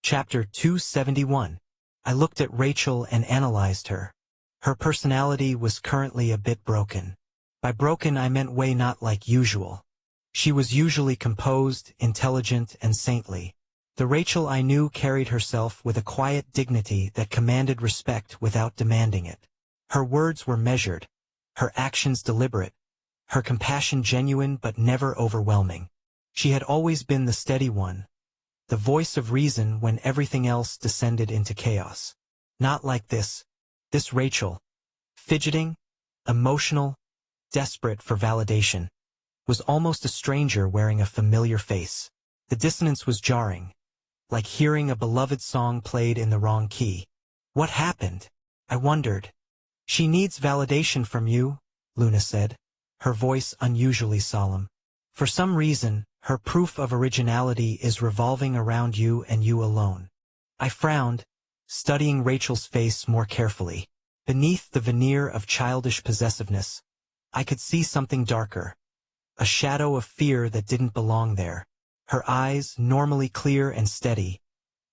Chapter 271. I looked at Rachel and analyzed her. Her personality was currently a bit broken. By broken I meant way not like usual. She was usually composed, intelligent, and saintly. The Rachel I knew carried herself with a quiet dignity that commanded respect without demanding it. Her words were measured, her actions deliberate, her compassion genuine but never overwhelming. She had always been the steady one, the voice of reason when everything else descended into chaos. Not like this Rachel, fidgeting, emotional, desperate for validation, was almost a stranger wearing a familiar face. The dissonance was jarring, like hearing a beloved song played in the wrong key. What happened? I wondered. She needs validation from you, Luna said, her voice unusually solemn. For some reason, her proof of originality is revolving around you and you alone. I frowned, studying Rachel's face more carefully. Beneath the veneer of childish possessiveness, I could see something darker, a shadow of fear that didn't belong there. Her eyes, normally clear and steady,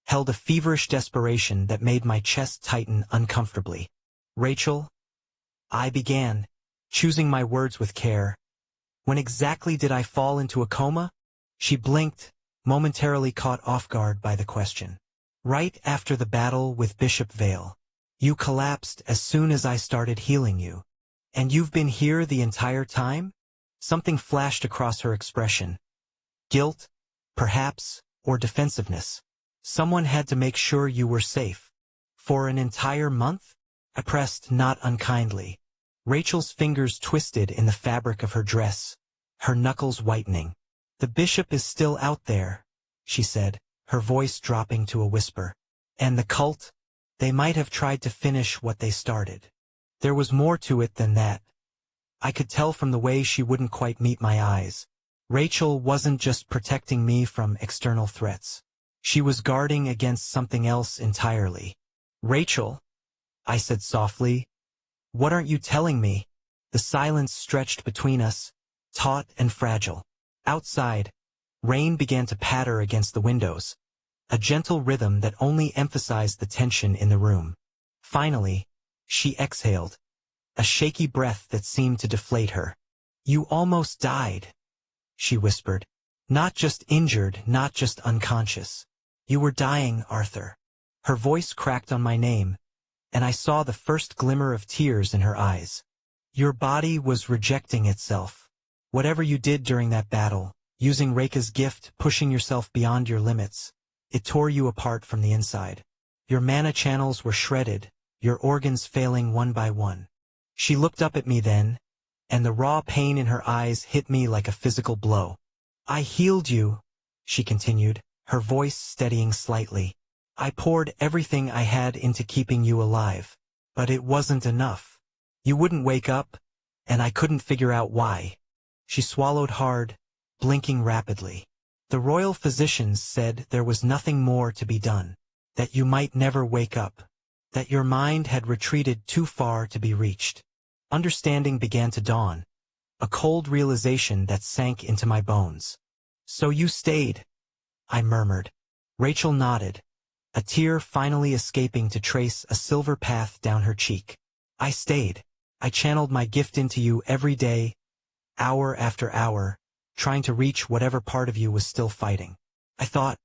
held a feverish desperation that made my chest tighten uncomfortably. Rachel, I began, choosing my words with care. When exactly did I fall into a coma? She blinked, momentarily caught off guard by the question. Right after the battle with Bishop Vale. You collapsed as soon as I started healing you. And you've been here the entire time? Something flashed across her expression. Guilt, perhaps, or defensiveness. Someone had to make sure you were safe. For an entire month? I pressed not unkindly. Rachel's fingers twisted in the fabric of her dress, her knuckles whitening. The bishop is still out there, she said, her voice dropping to a whisper. And the cult? They might have tried to finish what they started. There was more to it than that. I could tell from the way she wouldn't quite meet my eyes. Rachel wasn't just protecting me from external threats. She was guarding against something else entirely. Rachel, I said softly, what aren't you telling me? The silence stretched between us, taut and fragile. Outside, rain began to patter against the windows, a gentle rhythm that only emphasized the tension in the room. Finally, she exhaled, a shaky breath that seemed to deflate her. You almost died, she whispered. Not just injured, not just unconscious. You were dying, Arthur. Her voice cracked on my name, and I saw the first glimmer of tears in her eyes. Your body was rejecting itself. Whatever you did during that battle, using Rekha's gift, pushing yourself beyond your limits, it tore you apart from the inside. Your mana channels were shredded, your organs failing one by one. She looked up at me then, and the raw pain in her eyes hit me like a physical blow. I healed you, she continued, her voice steadying slightly. I poured everything I had into keeping you alive. But it wasn't enough. You wouldn't wake up, and I couldn't figure out why. She swallowed hard, blinking rapidly. The royal physicians said there was nothing more to be done, that you might never wake up, that your mind had retreated too far to be reached. Understanding began to dawn, a cold realization that sank into my bones. So you stayed, I murmured. Rachel nodded, a tear finally escaping to trace a silver path down her cheek. I stayed. I channeled my gift into you every day, hour after hour, trying to reach whatever part of you was still fighting. I thought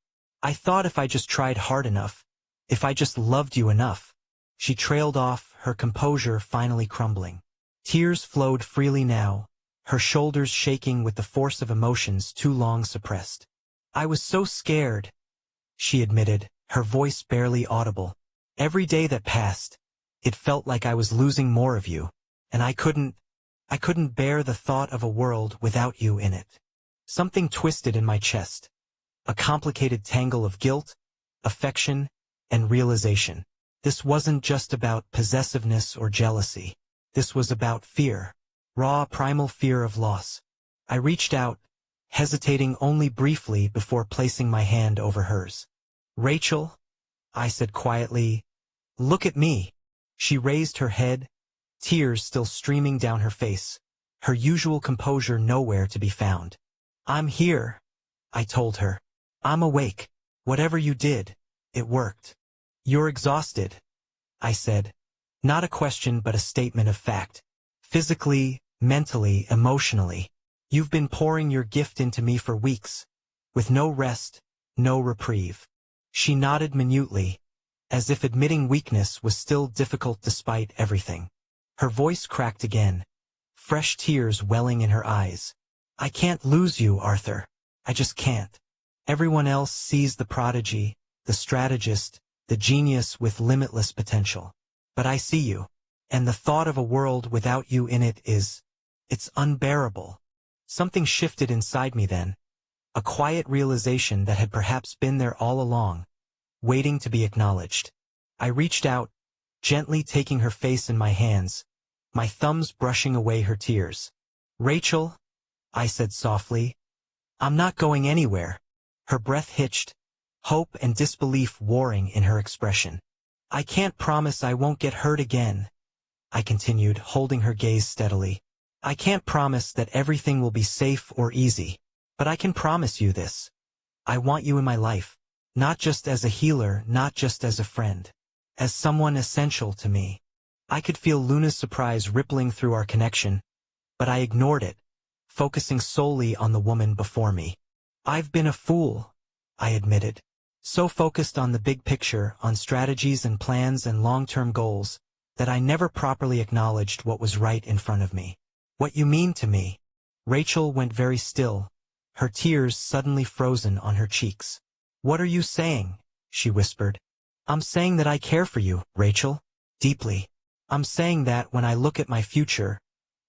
if I just tried hard enough, if I just loved you enough. She trailed off, her composure finally crumbling. Tears flowed freely now, her shoulders shaking with the force of emotions too long suppressed. I was so scared, she admitted, her voice barely audible. Every day that passed, it felt like I was losing more of you, and I couldn't bear the thought of a world without you in it. Something twisted in my chest, a complicated tangle of guilt, affection, and realization. This wasn't just about possessiveness or jealousy. This was about fear, raw primal fear of loss. I reached out, hesitating only briefly before placing my hand over hers. Rachel, I said quietly, look at me. She raised her head, tears still streaming down her face, her usual composure nowhere to be found. I'm here, I told her. I'm awake. Whatever you did, It worked. You're exhausted, I said. Not a question but a statement of fact. Physically, mentally, emotionally. You've been pouring your gift into me for weeks, with no rest, no reprieve. She nodded minutely, as if admitting weakness was still difficult despite everything. Her voice cracked again, fresh tears welling in her eyes. I can't lose you, Arthur. I just can't. Everyone else sees the prodigy, the strategist, the genius with limitless potential. But I see you, and the thought of a world without you in it it's unbearable. Something shifted inside me then, a quiet realization that had perhaps been there all along, waiting to be acknowledged. I reached out, gently taking her face in my hands, my thumbs brushing away her tears. Rachel, I said softly, I'm not going anywhere. Her breath hitched, hope and disbelief warring in her expression. I can't promise I won't get hurt again, I continued, holding her gaze steadily. I can't promise that everything will be safe or easy, but I can promise you this. I want you in my life, not just as a healer, not just as a friend, as someone essential to me. I could feel Luna's surprise rippling through our connection, but I ignored it, focusing solely on the woman before me. I've been a fool, I admitted. So focused on the big picture, on strategies and plans and long-term goals, that I never properly acknowledged what was right in front of me. What you mean to me? Rachel went very still, her tears suddenly frozen on her cheeks. What are you saying? She whispered. I'm saying that I care for you, Rachel, deeply. I'm saying that when I look at my future,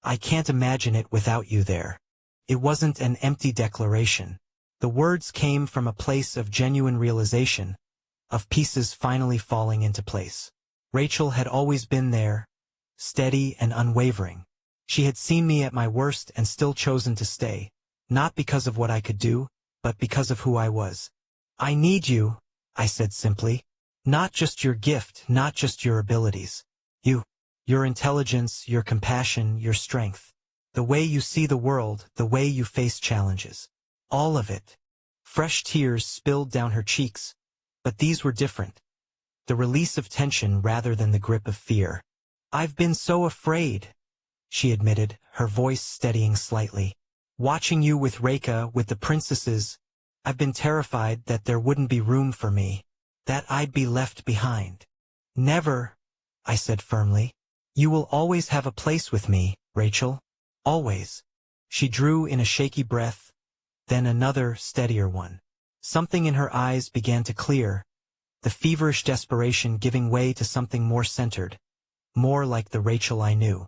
I can't imagine it without you there. It wasn't an empty declaration. The words came from a place of genuine realization, of pieces finally falling into place. Rachel had always been there, steady and unwavering. She had seen me at my worst and still chosen to stay, not because of what I could do, but because of who I was. I need you, I said simply. Not just your gift, not just your abilities. Your intelligence, your compassion, your strength. The way you see the world, the way you face challenges. All of it. Fresh tears spilled down her cheeks, but these were different. The release of tension rather than the grip of fear. I've been so afraid, she admitted, her voice steadying slightly. Watching you with Rekha, with the princesses, I've been terrified that there wouldn't be room for me, that I'd be left behind. Never, I said firmly. You will always have a place with me, Rachel. Always. She drew in a shaky breath, then another, steadier one. Something in her eyes began to clear, the feverish desperation giving way to something more centered, more like the Rachel I knew.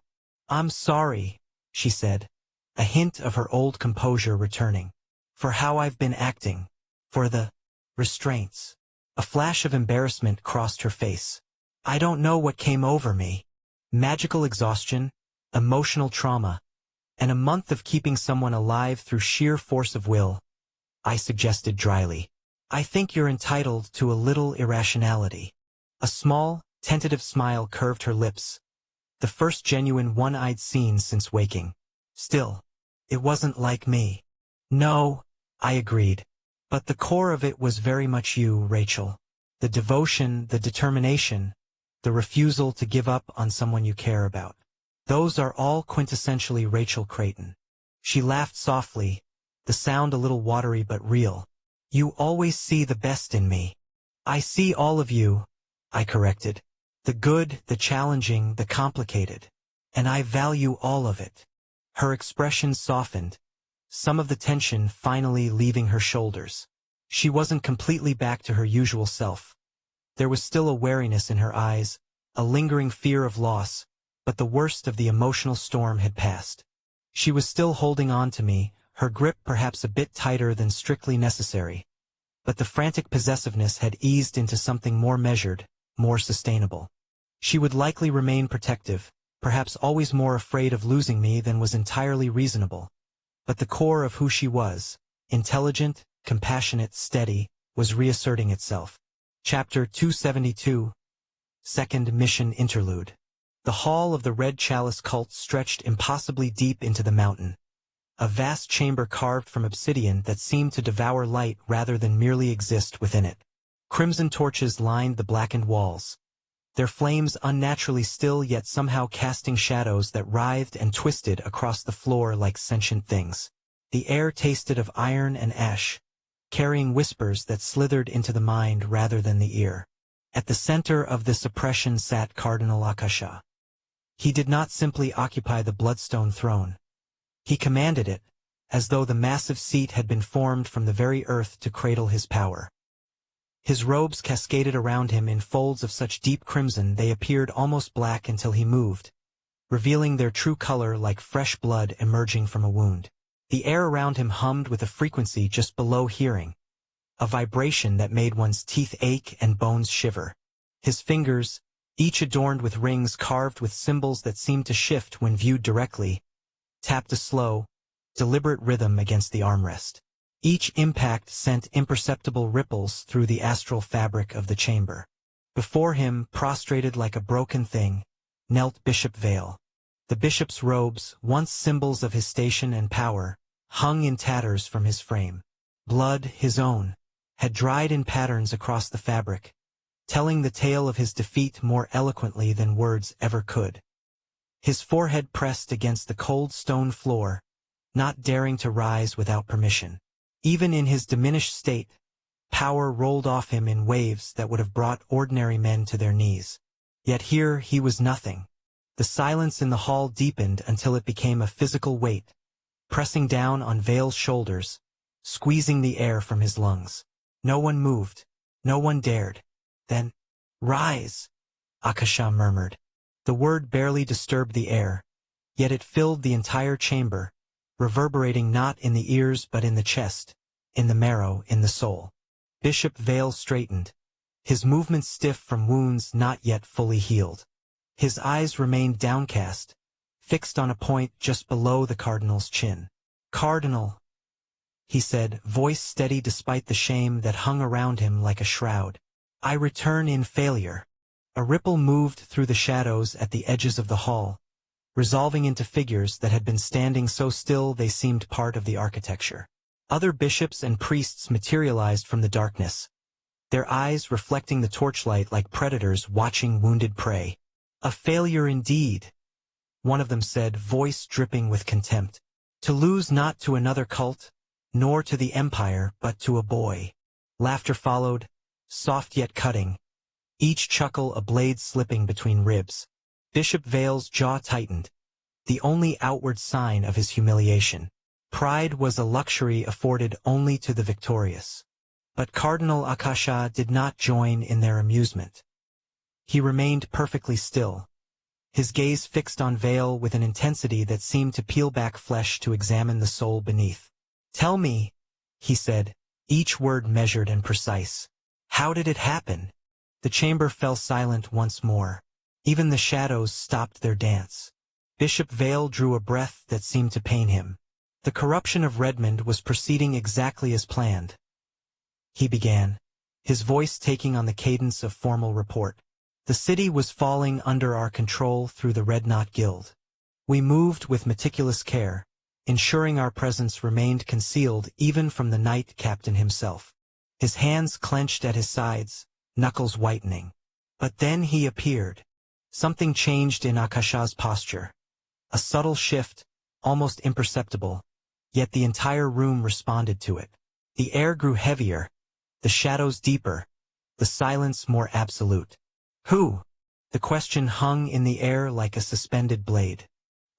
I'm sorry, she said, a hint of her old composure returning, for how I've been acting, for the restraints. A flash of embarrassment crossed her face. I don't know what came over me. Magical exhaustion, emotional trauma, and a month of keeping someone alive through sheer force of will, I suggested dryly. I think you're entitled to a little irrationality. A small, tentative smile curved her lips, the first genuine one I'd seen since waking. Still, it wasn't like me. No, I agreed. But the core of it was very much you, Rachel. The devotion, the determination, the refusal to give up on someone you care about. Those are all quintessentially Rachel Creighton. She laughed softly, the sound a little watery but real. You always see the best in me. I see all of you, I corrected. The good, the challenging, the complicated. And I value all of it. Her expression softened, some of the tension finally leaving her shoulders. She wasn't completely back to her usual self. There was still a wariness in her eyes, a lingering fear of loss, but the worst of the emotional storm had passed. She was still holding on to me, her grip perhaps a bit tighter than strictly necessary. But the frantic possessiveness had eased into something more measured, more sustainable. She would likely remain protective, perhaps always more afraid of losing me than was entirely reasonable. But the core of who she was, intelligent, compassionate, steady, was reasserting itself. Chapter 272. Second Mission Interlude. The hall of the Red Chalice cult stretched impossibly deep into the mountain. A vast chamber carved from obsidian that seemed to devour light rather than merely exist within it. Crimson torches lined the blackened walls, their flames unnaturally still yet somehow casting shadows that writhed and twisted across the floor like sentient things. The air tasted of iron and ash, carrying whispers that slithered into the mind rather than the ear. At the center of this oppression sat Cardinal Akasha. He did not simply occupy the bloodstone throne. He commanded it, as though the massive seat had been formed from the very earth to cradle his power. His robes cascaded around him in folds of such deep crimson they appeared almost black until he moved, revealing their true color like fresh blood emerging from a wound. The air around him hummed with a frequency just below hearing, a vibration that made one's teeth ache and bones shiver. His fingers, each adorned with rings carved with symbols that seemed to shift when viewed directly, tapped a slow, deliberate rhythm against the armrest. Each impact sent imperceptible ripples through the astral fabric of the chamber. Before him, prostrated like a broken thing, knelt Bishop Vale. The bishop's robes, once symbols of his station and power, hung in tatters from his frame. Blood, his own, had dried in patterns across the fabric, telling the tale of his defeat more eloquently than words ever could. His forehead pressed against the cold stone floor, not daring to rise without permission. Even in his diminished state, power rolled off him in waves that would have brought ordinary men to their knees. Yet here he was nothing. The silence in the hall deepened until it became a physical weight, pressing down on Vale's shoulders, squeezing the air from his lungs. No one moved. No one dared. Then, "Rise," Akasha murmured. The word barely disturbed the air, yet it filled the entire chamber, reverberating not in the ears but in the chest, in the marrow, in the soul. Bishop Vale straightened, his movements stiff from wounds not yet fully healed. His eyes remained downcast, fixed on a point just below the cardinal's chin. "Cardinal," he said, voice steady despite the shame that hung around him like a shroud. "I return in failure." A ripple moved through the shadows at the edges of the hall, resolving into figures that had been standing so still they seemed part of the architecture. Other bishops and priests materialized from the darkness, their eyes reflecting the torchlight like predators watching wounded prey. "A failure indeed," one of them said, voice dripping with contempt. "To lose not to another cult, nor to the empire, but to a boy." Laughter followed, soft yet cutting, each chuckle a blade slipping between ribs. Bishop Vale's jaw tightened, the only outward sign of his humiliation. Pride was a luxury afforded only to the victorious. But Cardinal Akasha did not join in their amusement. He remained perfectly still, his gaze fixed on Vale with an intensity that seemed to peel back flesh to examine the soul beneath. "Tell me," he said, each word measured and precise. "How did it happen?" The chamber fell silent once more. Even the shadows stopped their dance. Bishop Vale drew a breath that seemed to pain him. The corruption of Redmond was proceeding exactly as planned. He began, his voice taking on the cadence of formal report. "The city was falling under our control through the Red Knot Guild. We moved with meticulous care, ensuring our presence remained concealed even from the knight captain himself." His hands clenched at his sides, knuckles whitening. But then he appeared. Something changed in Akasha's posture. A subtle shift, almost imperceptible, yet the entire room responded to it. The air grew heavier, the shadows deeper, the silence more absolute. "Who?" The question hung in the air like a suspended blade.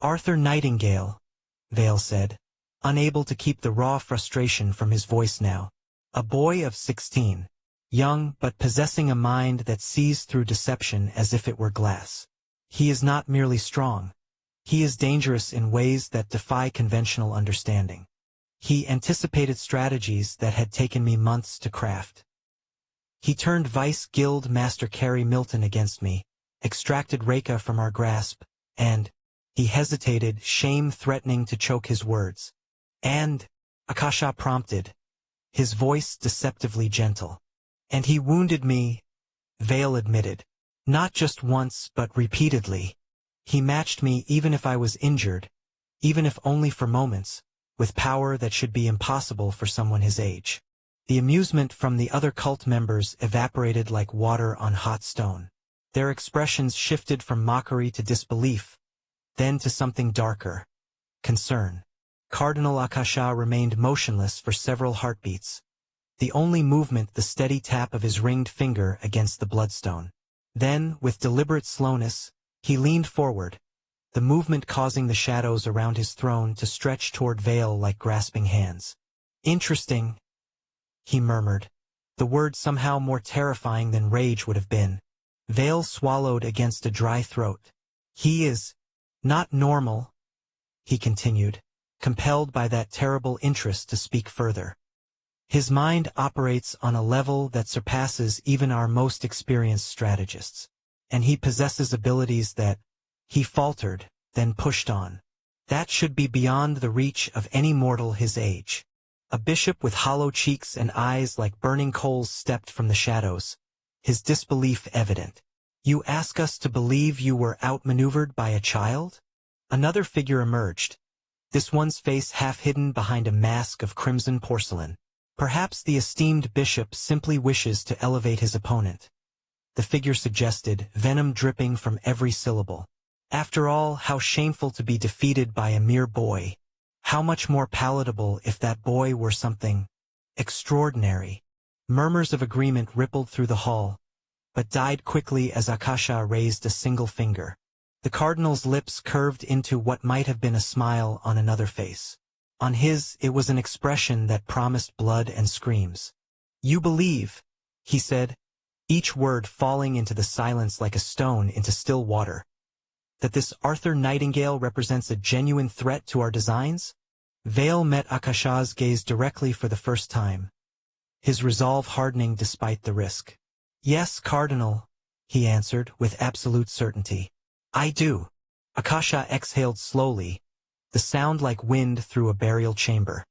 "Arthur Nightingale," Vale said, unable to keep the raw frustration from his voice now. "A boy of 16, young but possessing a mind that sees through deception as if it were glass. He is not merely strong. He is dangerous in ways that defy conventional understanding. He anticipated strategies that had taken me months to craft. He turned Vice Guild Master Carey Milton against me, extracted Reka from our grasp, and—" he hesitated, shame threatening to choke his words. "And," Akasha prompted, his voice deceptively gentle. "And he wounded me," Vale admitted. "Not just once but repeatedly. He matched me even if I was injured, even if only for moments, with power that should be impossible for someone his age." The amusement from the other cult members evaporated like water on hot stone. Their expressions shifted from mockery to disbelief, then to something darker: concern. Cardinal Akasha remained motionless for several heartbeats, the only movement the steady tap of his ringed finger against the bloodstone. Then, with deliberate slowness, he leaned forward, the movement causing the shadows around his throne to stretch toward Vale like grasping hands. "Interesting," he murmured, the word somehow more terrifying than rage would have been. Vale swallowed against a dry throat. "He is not normal," he continued, compelled by that terrible interest to speak further. "His mind operates on a level that surpasses even our most experienced strategists. And he possesses abilities that—" He faltered, then pushed on. "That should be beyond the reach of any mortal his age." A bishop with hollow cheeks and eyes like burning coals stepped from the shadows, his disbelief evident. "You ask us to believe you were outmaneuvered by a child?" Another figure emerged, this one's face half hidden behind a mask of crimson porcelain. "Perhaps the esteemed bishop simply wishes to elevate his opponent," the figure suggested, venom dripping from every syllable. "After all, how shameful to be defeated by a mere boy. How much more palatable if that boy were something extraordinary." Murmurs of agreement rippled through the hall, but died quickly as Akasha raised a single finger. The cardinal's lips curved into what might have been a smile on another face. On his, it was an expression that promised blood and screams. "You believe," he said, each word falling into the silence like a stone into still water, "that this Arthur Nightingale represents a genuine threat to our designs?" Vale met Akasha's gaze directly for the first time, his resolve hardening despite the risk. "Yes, Cardinal," he answered with absolute certainty. "I do." Akasha exhaled slowly, the sound like wind through a burial chamber.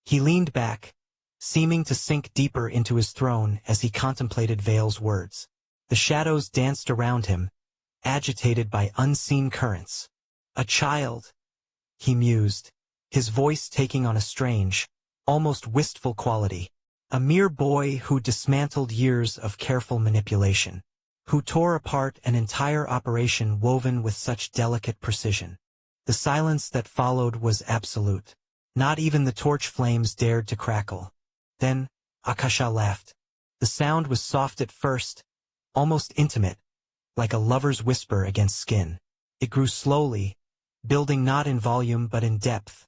He leaned back, seeming to sink deeper into his throne as he contemplated Vale's words. The shadows danced around him, agitated by unseen currents. "A child," he mused, his voice taking on a strange, almost wistful quality. "A mere boy who dismantled years of careful manipulation, who tore apart an entire operation woven with such delicate precision." The silence that followed was absolute. Not even the torch flames dared to crackle. Then, Akasha laughed. The sound was soft at first, almost intimate, like a lover's whisper against skin. It grew slowly, building not in volume but in depth,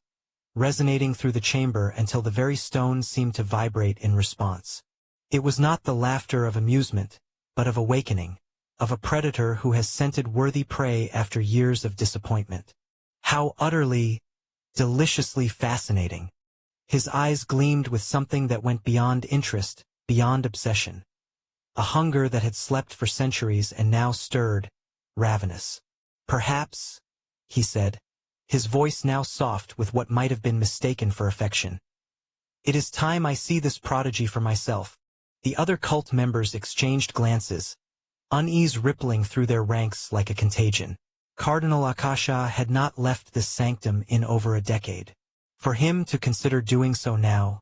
resonating through the chamber until the very stones seemed to vibrate in response. It was not the laughter of amusement, but of awakening, of a predator who has scented worthy prey after years of disappointment. How utterly, deliciously fascinating. His eyes gleamed with something that went beyond interest, beyond obsession. A hunger that had slept for centuries and now stirred, ravenous. "Perhaps," he said, his voice now soft with what might have been mistaken for affection, "it is time I see this prodigy for myself." The other cult members exchanged glances, unease rippling through their ranks like a contagion. Cardinal Akasha had not left this sanctum in over a decade. For him to consider doing so now,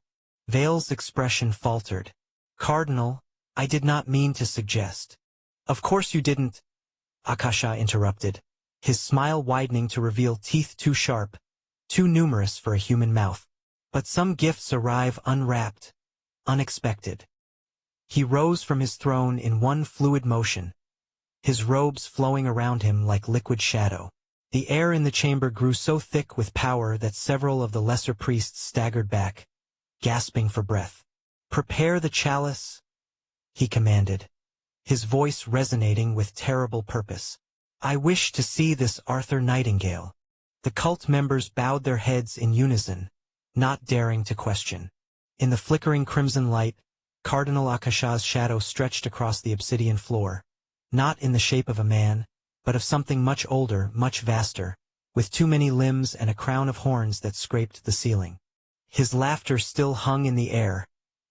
Vale's expression faltered. "Cardinal, I did not mean to suggest." "Of course you didn't," Akasha interrupted, his smile widening to reveal teeth too sharp, too numerous for a human mouth. "But some gifts arrive unwrapped, unexpected." He rose from his throne in one fluid motion, his robes flowing around him like liquid shadow. The air in the chamber grew so thick with power that several of the lesser priests staggered back, gasping for breath. "Prepare the chalice," he commanded, his voice resonating with terrible purpose. "I wish to see this Arthur Nightingale." The cult members bowed their heads in unison, not daring to question. In the flickering crimson light, Cardinal Akasha's shadow stretched across the obsidian floor, not in the shape of a man, but of something much older, much vaster, with too many limbs and a crown of horns that scraped the ceiling. His laughter still hung in the air,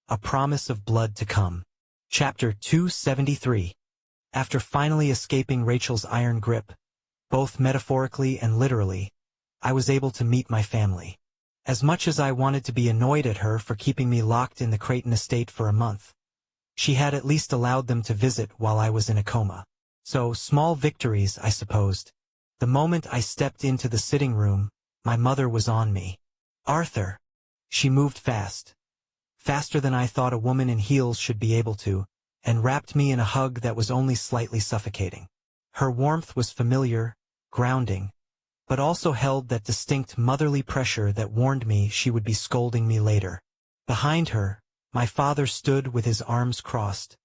a promise of blood to come. Chapter 273. After finally escaping Rachel's iron grip, both metaphorically and literally, I was able to meet my family. As much as I wanted to be annoyed at her for keeping me locked in the Creighton estate for a month, she had at least allowed them to visit while I was in a coma. So, small victories, I supposed. The moment I stepped into the sitting room, my mother was on me. "Arthur." She moved fast. Faster than I thought a woman in heels should be able to, and wrapped me in a hug that was only slightly suffocating. Her warmth was familiar, grounding, but also held that distinct motherly pressure that warned me she would be scolding me later. Behind her, my father stood with his arms crossed,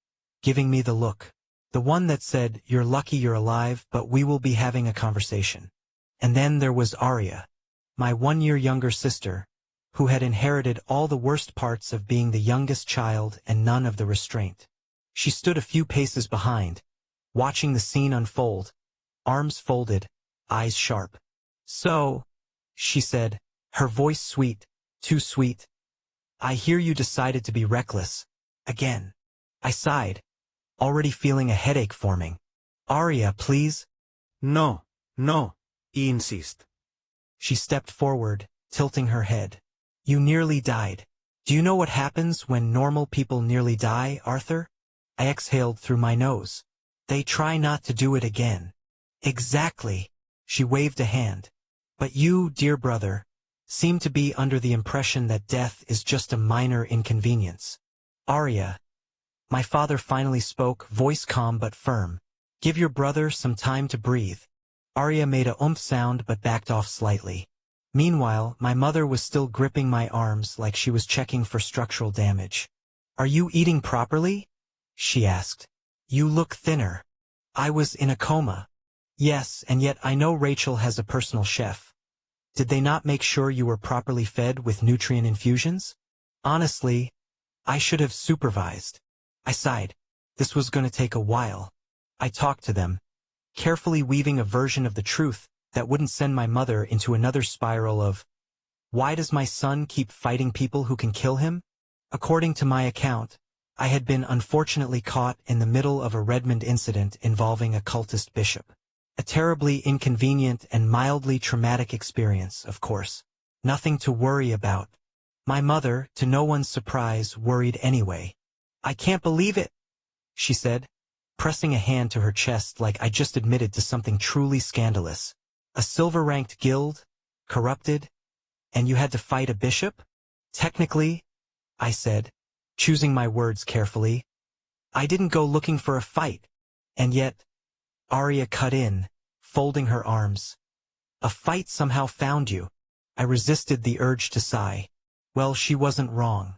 giving me the look. The one that said, "You're lucky you're alive, but we will be having a conversation." And then there was Arya, my 1 year younger sister, who had inherited all the worst parts of being the youngest child and none of the restraint. She stood a few paces behind, watching the scene unfold, arms folded, eyes sharp. "So," she said, her voice sweet, too sweet, "I hear you decided to be reckless. Again." I sighed, already feeling a headache forming. "Arya, please." No, no, insist. She stepped forward, tilting her head. "You nearly died. Do you know what happens when normal people nearly die, Arthur?" I exhaled through my nose. "They try not to do it again." "Exactly." She waved a hand. "But you, dear brother, seem to be under the impression that death is just a minor inconvenience. Arya." My father finally spoke, voice calm but firm. "Give your brother some time to breathe." Arya made a oomph sound but backed off slightly. Meanwhile, my mother was still gripping my arms like she was checking for structural damage. "Are you eating properly?" she asked. "You look thinner." "I was in a coma." "Yes, and yet I know Rachel has a personal chef. Did they not make sure you were properly fed with nutrient infusions?" "Honestly, I should have supervised." I sighed. This was going to take a while. I talked to them, carefully weaving a version of the truth that wouldn't send my mother into another spiral of, "Why does my son keep fighting people who can kill him?" According to my account, I had been unfortunately caught in the middle of a Redmond incident involving a cultist bishop. A terribly inconvenient and mildly traumatic experience, of course. Nothing to worry about. My mother, to no one's surprise, worried anyway. "I can't believe it," she said, pressing a hand to her chest like I just admitted to something truly scandalous. "A silver-ranked guild, corrupted, and you had to fight a bishop?" "Technically," I said, choosing my words carefully, "I didn't go looking for a fight." "And yet," Arya cut in, folding her arms, "a fight somehow found you." I resisted the urge to sigh. Well, she wasn't wrong.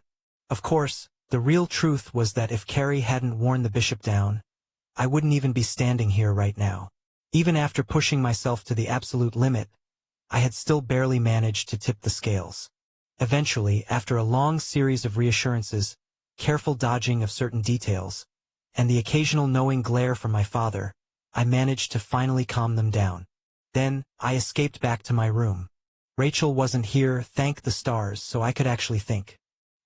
Of course, the real truth was that if Carrie hadn't worn the bishop down, I wouldn't even be standing here right now. Even after pushing myself to the absolute limit, I had still barely managed to tip the scales. Eventually, after a long series of reassurances, careful dodging of certain details, and the occasional knowing glare from my father, I managed to finally calm them down. Then, I escaped back to my room. Rachel wasn't here, thank the stars, so I could actually think.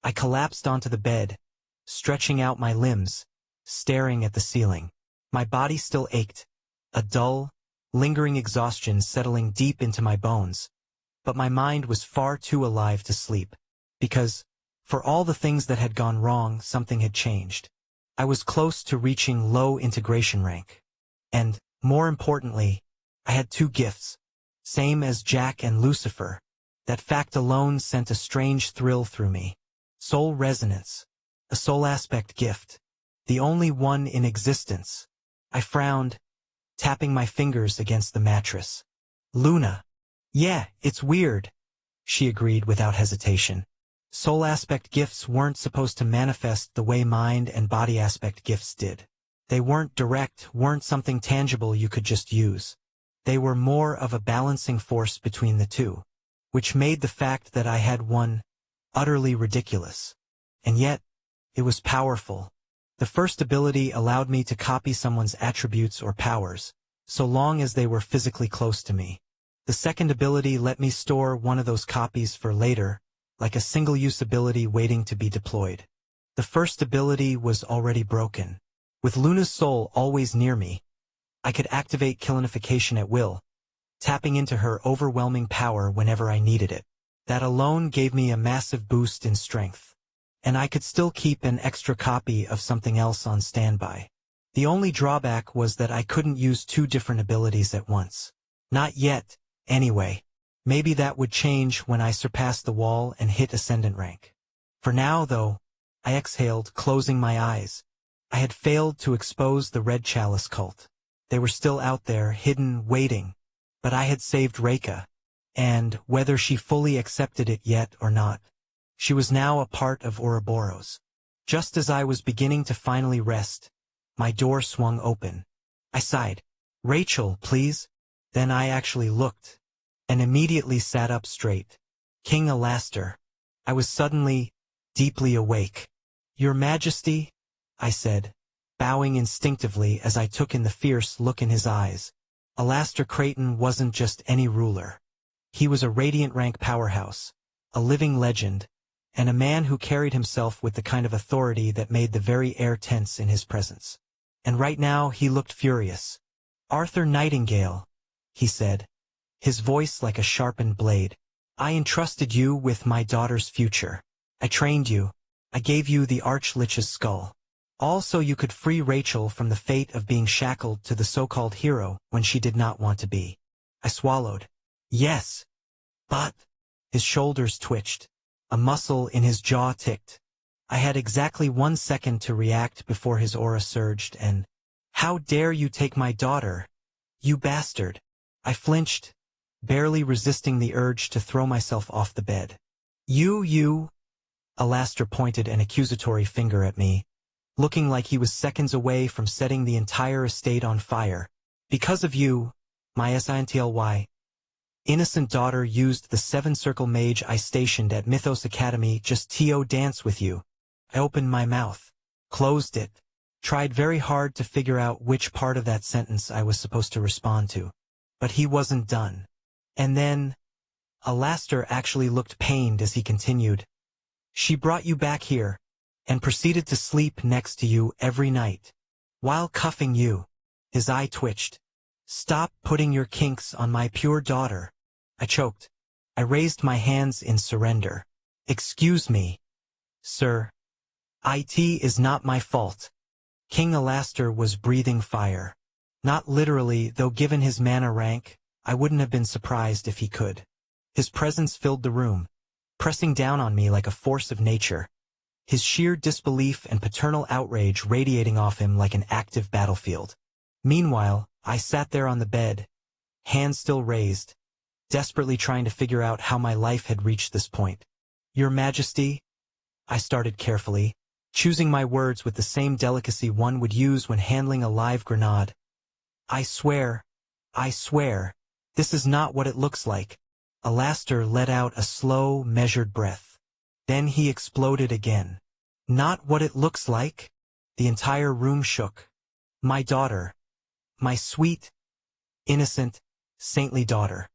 I collapsed onto the bed, stretching out my limbs, staring at the ceiling. My body still ached, a dull, lingering exhaustion settling deep into my bones, but my mind was far too alive to sleep, because, for all the things that had gone wrong, something had changed. I was close to reaching low integration rank. And, more importantly, I had 2 gifts, same as Jack and Lucifer. That fact alone sent a strange thrill through me. Soul resonance, a soul aspect gift, the only one in existence. I frowned, tapping my fingers against the mattress. "Luna." "Yeah, it's weird," she agreed without hesitation. Soul aspect gifts weren't supposed to manifest the way mind and body aspect gifts did. They weren't direct, weren't something tangible you could just use. They were more of a balancing force between the two, which made the fact that I had one utterly ridiculous. And yet, it was powerful. The first ability allowed me to copy someone's attributes or powers, so long as they were physically close to me. The second ability let me store one of those copies for later, like a single-use ability waiting to be deployed. The first ability was already broken. With Luna's soul always near me, I could activate kilinification at will, tapping into her overwhelming power whenever I needed it. That alone gave me a massive boost in strength. And I could still keep an extra copy of something else on standby. The only drawback was that I couldn't use two different abilities at once. Not yet, anyway. Maybe that would change when I surpassed the wall and hit Ascendant rank. For now, though, I exhaled, closing my eyes. I had failed to expose the Red Chalice cult. They were still out there, hidden, waiting. But I had saved Reika. And, whether she fully accepted it yet or not, she was now a part of Ouroboros. Just as I was beginning to finally rest, my door swung open. I sighed. "Rachel, please." Then I actually looked, and immediately sat up straight. King Alastor. I was suddenly, deeply awake. "Your Majesty," I said, bowing instinctively as I took in the fierce look in his eyes. Alastor Creighton wasn't just any ruler. He was a radiant rank powerhouse, a living legend, and a man who carried himself with the kind of authority that made the very air tense in his presence. And right now he looked furious. "Arthur Nightingale," he said, his voice like a sharpened blade. "I entrusted you with my daughter's future. I trained you. I gave you the Archlich's skull. All so you could free Rachel from the fate of being shackled to the so-called hero when she did not want to be." I swallowed. "Yes. But..." His shoulders twitched. A muscle in his jaw ticked. I had exactly 1 second to react before his aura surged and, "How dare you take my daughter, you bastard!" I flinched, barely resisting the urge to throw myself off the bed. You... Alastor pointed an accusatory finger at me, looking like he was seconds away from setting the entire estate on fire. "Because of you, my SINTLY. Innocent daughter used the 7-circle mage I stationed at Mythos Academy just to dance with you." I opened my mouth, closed it, tried very hard to figure out which part of that sentence I was supposed to respond to. But he wasn't done. And then, Alastor actually looked pained as he continued. "She brought you back here, and proceeded to sleep next to you every night, while cuffing you." His eye twitched. "Stop putting your kinks on my pure daughter." I choked. I raised my hands in surrender. "Excuse me, sir. It is not my fault." King Alastor was breathing fire. Not literally, though given his mana rank, I wouldn't have been surprised if he could. His presence filled the room, pressing down on me like a force of nature. His sheer disbelief and paternal outrage radiating off him like an active battlefield. Meanwhile, I sat there on the bed, hands still raised, desperately trying to figure out how my life had reached this point. "Your Majesty," I started carefully, choosing my words with the same delicacy one would use when handling a live grenade. I swear, this is not what it looks like." Alastor let out a slow, measured breath. Then he exploded again. "Not what it looks like?" The entire room shook. "My daughter, my sweet, innocent, saintly daughter,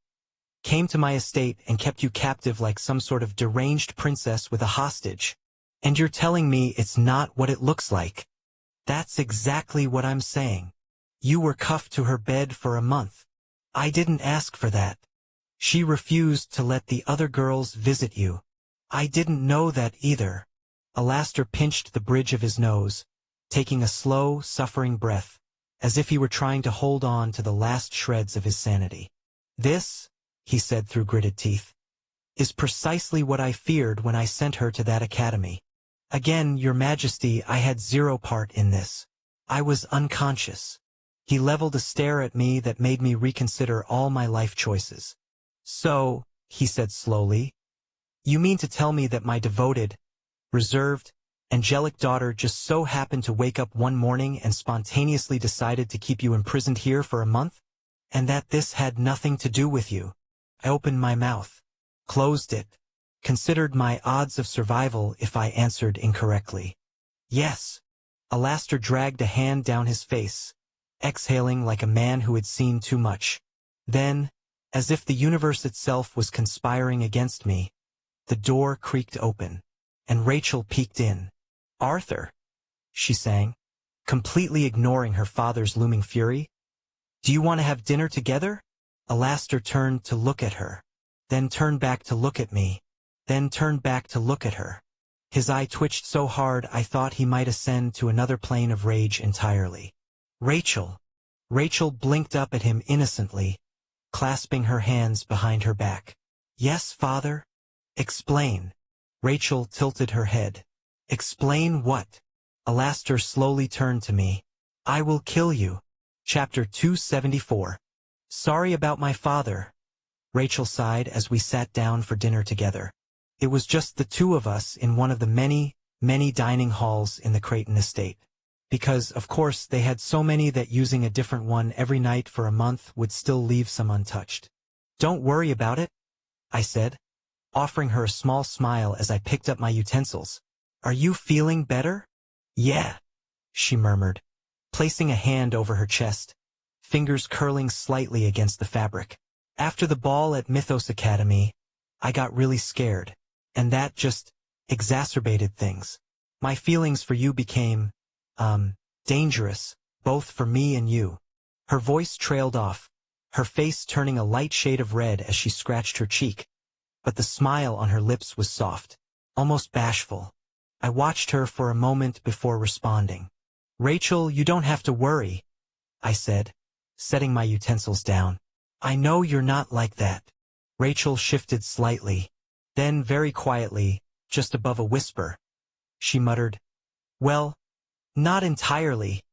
came to my estate and kept you captive like some sort of deranged princess with a hostage. And you're telling me it's not what it looks like?" "That's exactly what I'm saying. You were cuffed to her bed for a month. I didn't ask for that. She refused to let the other girls visit you. I didn't know that either." Alastor pinched the bridge of his nose, taking a slow, suffering breath, as if he were trying to hold on to the last shreds of his sanity. "This," he said through gritted teeth, "is precisely what I feared when I sent her to that academy. Again, Your Majesty, I had zero part in this. I was unconscious." He leveled a stare at me that made me reconsider all my life choices. "So," he said slowly, "you mean to tell me that my devoted, reserved, angelic daughter just so happened to wake up one morning and spontaneously decided to keep you imprisoned here for a month? And that this had nothing to do with you?" I opened my mouth, closed it, considered my odds of survival if I answered incorrectly. "Yes." Alastor dragged a hand down his face, exhaling like a man who had seen too much. Then, as if the universe itself was conspiring against me, the door creaked open, and Rachel peeked in. "Arthur," she sang, completely ignoring her father's looming fury. "Do you want to have dinner together?" Alastor turned to look at her. then turned back to look at me, then turned back to look at her. His eye twitched so hard I thought he might ascend to another plane of rage entirely. Rachel! Rachel blinked up at him innocently, clasping her hands behind her back. Yes, father? Explain. Rachel tilted her head. Explain what? Alastair slowly turned to me. I will kill you. Chapter 274. Sorry about my father. Rachel sighed as we sat down for dinner together. It was just the two of us in one of the many, many dining halls in the Creighton estate. Because, of course, they had so many that using a different one every night for a month would still leave some untouched. Don't worry about it, I said, offering her a small smile as I picked up my utensils. Are you feeling better? Yeah, she murmured, placing a hand over her chest, fingers curling slightly against the fabric. After the ball at Mythos Academy, I got really scared, and that just exacerbated things. My feelings for you became, dangerous, both for me and you. Her voice trailed off, her face turning a light shade of red as she scratched her cheek, but the smile on her lips was soft, almost bashful. I watched her for a moment before responding. Rachel, you don't have to worry, I said, setting my utensils down. I know you're not like that. Rachel shifted slightly, then very quietly, just above a whisper, she muttered, well, not entirely.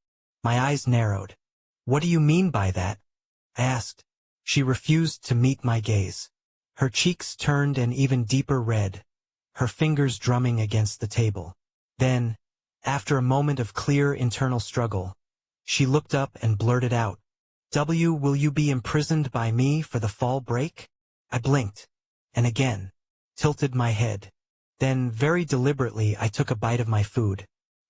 My eyes narrowed. What do you mean by that? I asked. She refused to meet my gaze. Her cheeks turned an even deeper red, her fingers drumming against the table. Then, after a moment of clear internal struggle, she looked up and blurted out, will you be imprisoned by me for the fall break? I blinked, and again, tilted my head. Then, very deliberately, I took a bite of my food.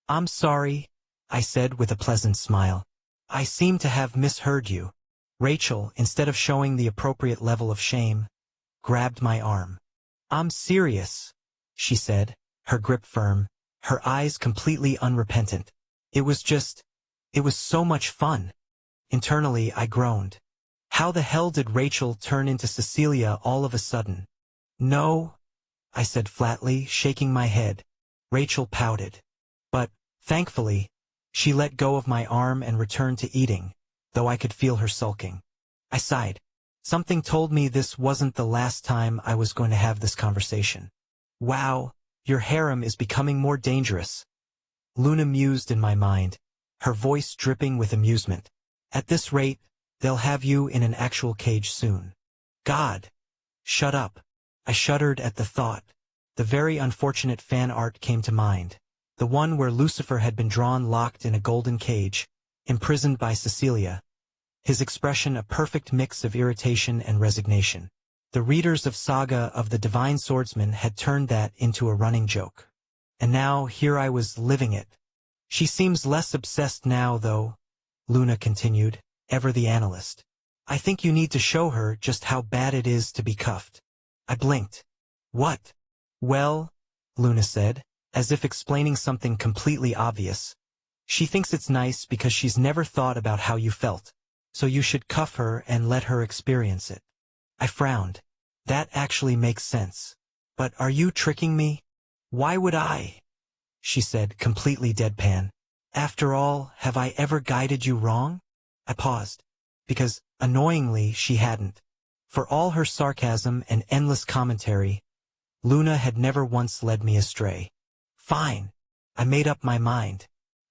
I'm sorry, I said with a pleasant smile. I seem to have misheard you. Rachel, instead of showing the appropriate level of shame, grabbed my arm. I'm serious, she said, her grip firm, her eyes completely unrepentant. It was so much fun. Internally, I groaned. How the hell did Rachel turn into Cecilia all of a sudden? No, I said flatly, shaking my head. Rachel pouted. But, thankfully, she let go of my arm and returned to eating, though I could feel her sulking. I sighed. Something told me this wasn't the last time I was going to have this conversation. Wow, your harem is becoming more dangerous. Luna mused in my mind, her voice dripping with amusement. At this rate, they'll have you in an actual cage soon. God! Shut up. I shuddered at the thought. The very unfortunate fan art came to mind. The one where Lucifer had been drawn locked in a golden cage, imprisoned by Cecilia. His expression a perfect mix of irritation and resignation. The readers of Saga of the Divine Swordsman had turned that into a running joke. And now here I was living it. She seems less obsessed now, though, Luna continued, ever the analyst. I think you need to show her just how bad it is to be cuffed. I blinked. What? Well, Luna said, as if explaining something completely obvious. She thinks it's nice because she's never thought about how you felt, so you should cuff her and let her experience it. I frowned. That actually makes sense. But are you tricking me? Why would I? She said, completely deadpan. After all, have I ever guided you wrong? I paused, because, annoyingly, she hadn't. For all her sarcasm and endless commentary, Luna had never once led me astray. Fine. I made up my mind.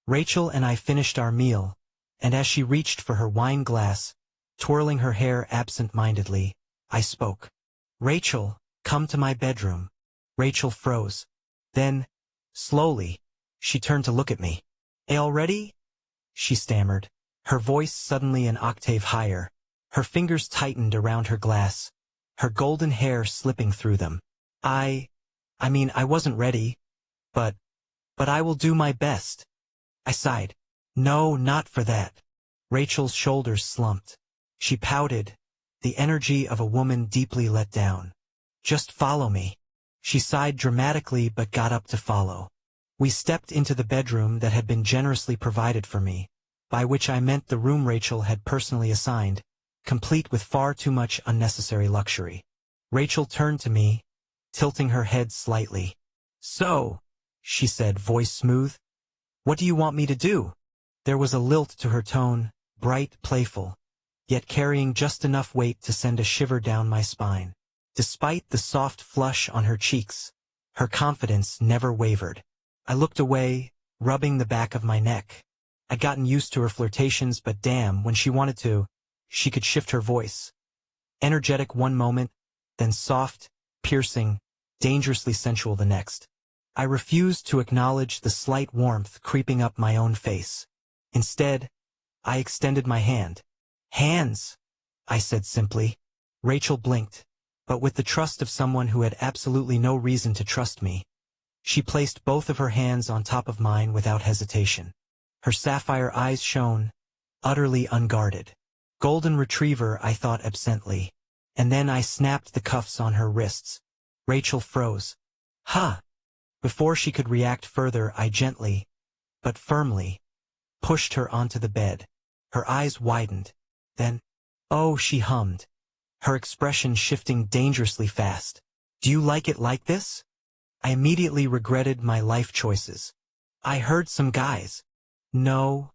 Rachel and I finished our meal, and as she reached for her wine glass, twirling her hair absent-mindedly, I spoke. Rachel, come to my bedroom. Rachel froze. Then, slowly, she turned to look at me. Already? She stammered, her voice suddenly an octave higher. Her fingers tightened around her glass, her golden hair slipping through them. I wasn't ready. But I will do my best. I sighed. No, not for that. Rachel's shoulders slumped. She pouted, the energy of a woman deeply let down. Just follow me. She sighed dramatically but got up to follow. We stepped into the bedroom that had been generously provided for me, by which I meant the room Rachel had personally assigned, complete with far too much unnecessary luxury. Rachel turned to me, tilting her head slightly. "So," she said, voice smooth, "what do you want me to do?" There was a lilt to her tone, bright, playful, yet carrying just enough weight to send a shiver down my spine. Despite the soft flush on her cheeks, her confidence never wavered. I looked away, rubbing the back of my neck. I'd gotten used to her flirtations, but damn, when she wanted to, she could shift her voice. Energetic one moment, then soft, piercing, dangerously sensual the next. I refused to acknowledge the slight warmth creeping up my own face. Instead, I extended my hand. "Hands," I said simply. Rachel blinked, but with the trust of someone who had absolutely no reason to trust me. She placed both of her hands on top of mine without hesitation. Her sapphire eyes shone, utterly unguarded. Golden retriever, I thought absently. And then I snapped the cuffs on her wrists. Rachel froze. "Huh!" Before she could react further, I gently, but firmly, pushed her onto the bed. Her eyes widened. Then, "Oh," she hummed, her expression shifting dangerously fast. "Do you like it like this?" I immediately regretted my life choices. "I heard some guys." "No."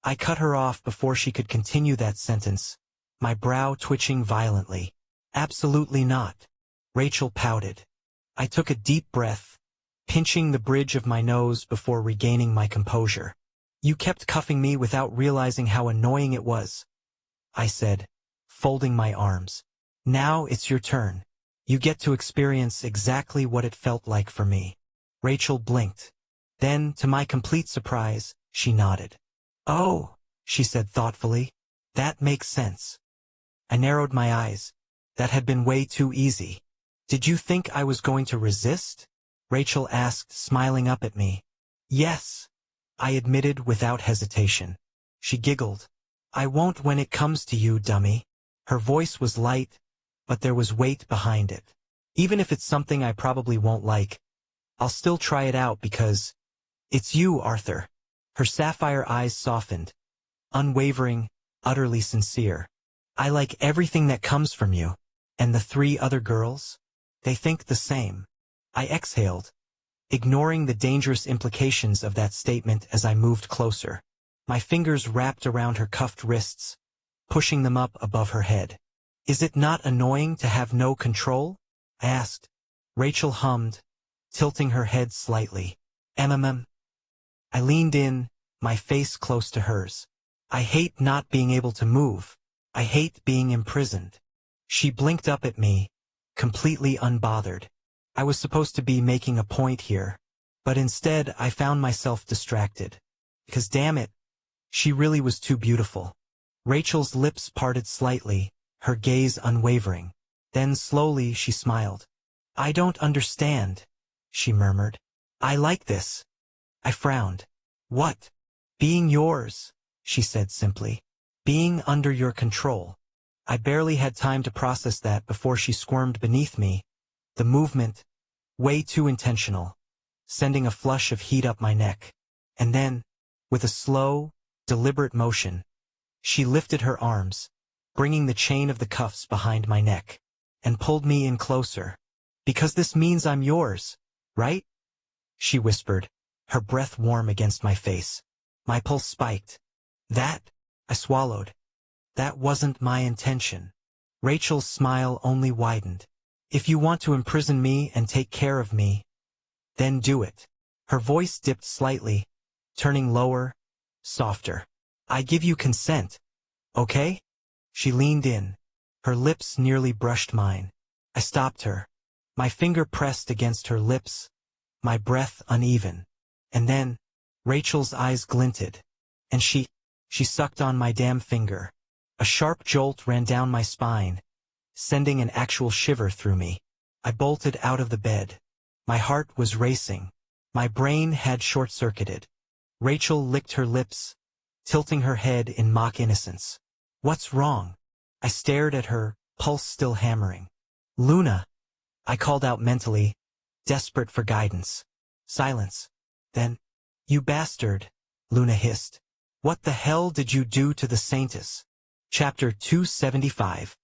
I cut her off before she could continue that sentence, my brow twitching violently. "Absolutely not." Rachel pouted. I took a deep breath, pinching the bridge of my nose before regaining my composure. "You kept cuffing me without realizing how annoying it was," I said, folding my arms. "Now it's your turn. You get to experience exactly what it felt like for me." Rachel blinked. Then, to my complete surprise, she nodded. "Oh," she said thoughtfully, "that makes sense." I narrowed my eyes. That had been way too easy. "Did you think I was going to resist?" Rachel asked, smiling up at me. "Yes," I admitted without hesitation. She giggled. "I won't when it comes to you, dummy." Her voice was light, but there was weight behind it. "Even if it's something I probably won't like, I'll still try it out because it's you, Arthur." Her sapphire eyes softened, unwavering, utterly sincere. "I like everything that comes from you. And the 3 other girls? They think the same." I exhaled, ignoring the dangerous implications of that statement as I moved closer. My fingers wrapped around her cuffed wrists, pushing them up above her head. "Is it not annoying to have no control?" I asked. Rachel hummed, tilting her head slightly. "Mm." I leaned in, my face close to hers. "I hate not being able to move. I hate being imprisoned." She blinked up at me, completely unbothered. I was supposed to be making a point here, but instead I found myself distracted. Because damn it, she really was too beautiful. Rachel's lips parted slightly, her gaze unwavering. Then slowly she smiled. "I don't understand," she murmured. "I like this." I frowned. "What?" "Being yours," she said simply. "Being under your control." I barely had time to process that before she squirmed beneath me, the movement, way too intentional, sending a flush of heat up my neck. And then, with a slow, deliberate motion, she lifted her arms, bringing the chain of the cuffs behind my neck, and pulled me in closer. "Because this means I'm yours, right?" she whispered, her breath warm against my face. My pulse spiked. "That," I swallowed. "That wasn't my intention." Rachel's smile only widened. "If you want to imprison me and take care of me, then do it." Her voice dipped slightly, turning lower, softer. "I give you consent, okay?" She leaned in. Her lips nearly brushed mine. I stopped her. My finger pressed against her lips, my breath uneven. And then, Rachel's eyes glinted, and she sucked on my damn finger. A sharp jolt ran down my spine, sending an actual shiver through me. I bolted out of the bed. My heart was racing. My brain had short-circuited. Rachel licked her lips, tilting her head in mock innocence. "What's wrong?" I stared at her, pulse still hammering. "Luna," I called out mentally, desperate for guidance. Silence. Then, "You bastard," Luna hissed. "What the hell did you do to the Saintess?" Chapter 275.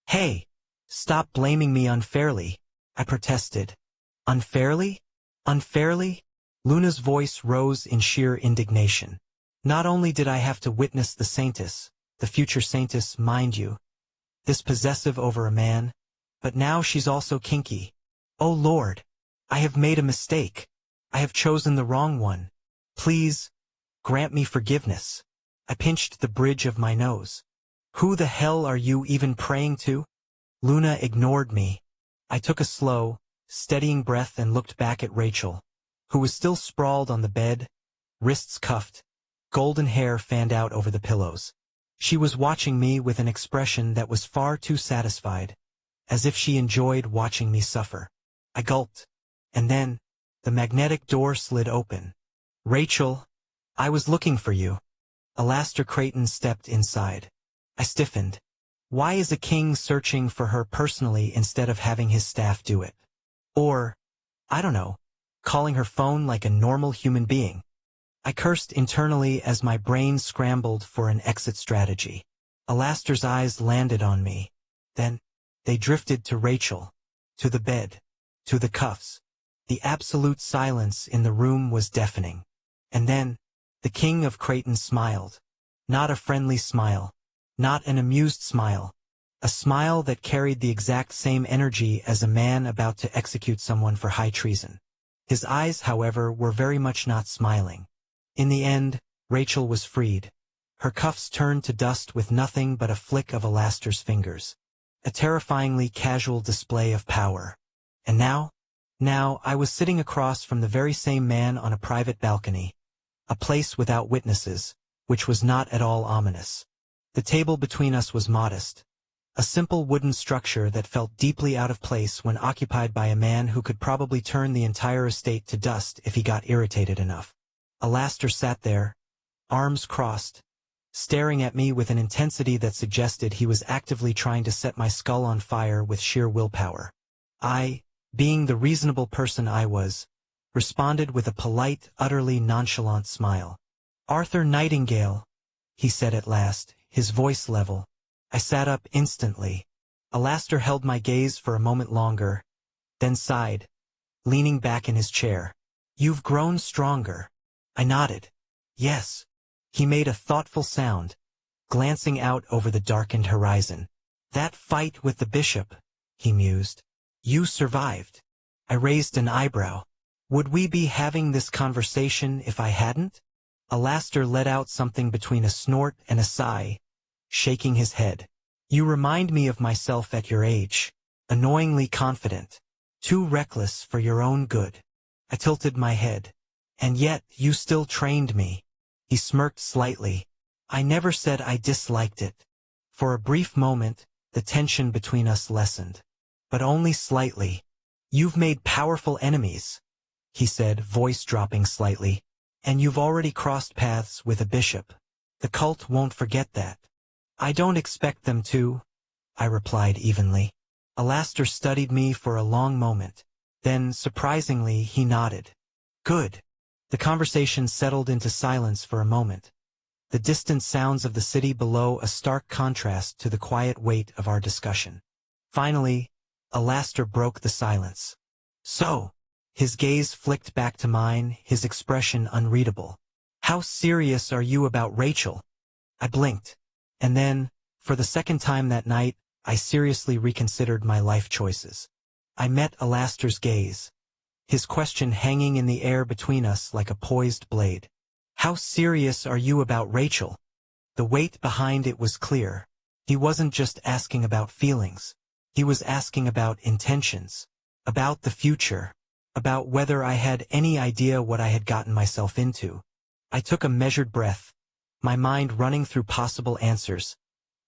"Hey, Stop blaming me unfairly, I protested. Unfairly? Unfairly? Luna's voice rose in sheer indignation. Not only did I have to witness the saintess, the future saintess, mind you, this possessive over a man, but now she's also kinky. Oh Lord, I have made a mistake. I have chosen the wrong one. Please, grant me forgiveness. I pinched the bridge of my nose. Who the hell are you even praying to? Luna ignored me. I took a slow, steadying breath and looked back at Rachel, who was still sprawled on the bed, wrists cuffed, golden hair fanned out over the pillows. She was watching me with an expression that was far too satisfied, as if she enjoyed watching me suffer. I gulped, and then, the magnetic door slid open. Rachel, I was looking for you. Alastair Creighton stepped inside. I stiffened. Why is a king searching for her personally instead of having his staff do it? Or, I don't know, calling her phone like a normal human being. I cursed internally as my brain scrambled for an exit strategy. Alastair's eyes landed on me. Then, they drifted to Rachel, to the bed, to the cuffs. The absolute silence in the room was deafening. And then, the King of Creighton smiled. Not a friendly smile. Not an amused smile. A smile that carried the exact same energy as a man about to execute someone for high treason. His eyes, however, were very much not smiling. In the end, Rachel was freed. Her cuffs turned to dust with nothing but a flick of Alastair's fingers. A terrifyingly casual display of power. And now I was sitting across from the very same man on a private balcony. A place without witnesses, which was not at all ominous. The table between us was modest. A simple wooden structure that felt deeply out of place when occupied by a man who could probably turn the entire estate to dust if he got irritated enough. Alastair sat there, arms crossed, staring at me with an intensity that suggested he was actively trying to set my skull on fire with sheer willpower. I, being the reasonable person I was, responded with a polite, utterly nonchalant smile. Arthur Nightingale, he said at last, his voice level. I sat up instantly. Alastair held my gaze for a moment longer, then sighed, leaning back in his chair. You've grown stronger. I nodded. Yes. He made a thoughtful sound, glancing out over the darkened horizon. That fight with the bishop, he mused. You survived. I raised an eyebrow. Would we be having this conversation if I hadn't? Alastair let out something between a snort and a sigh, shaking his head. You remind me of myself at your age, annoyingly confident, too reckless for your own good. I tilted my head. And yet, you still trained me. He smirked slightly. I never said I disliked it. For a brief moment, the tension between us lessened. But only slightly. You've made powerful enemies, he said, voice dropping slightly. And you've already crossed paths with a bishop. The cult won't forget that. I don't expect them to, I replied evenly. Alastair studied me for a long moment. Then, surprisingly, he nodded. Good. The conversation settled into silence for a moment. The distant sounds of the city below a stark contrast to the quiet weight of our discussion. Finally, Alastair broke the silence. So, his gaze flicked back to mine, his expression unreadable. How serious are you about Rachel? I blinked. And then, for the second time that night, I seriously reconsidered my life choices. I met Alastair's gaze, his question hanging in the air between us like a poised blade. How serious are you about Rachel? The weight behind it was clear. He wasn't just asking about feelings. He was asking about intentions, about the future, about whether I had any idea what I had gotten myself into. I took a measured breath, my mind running through possible answers,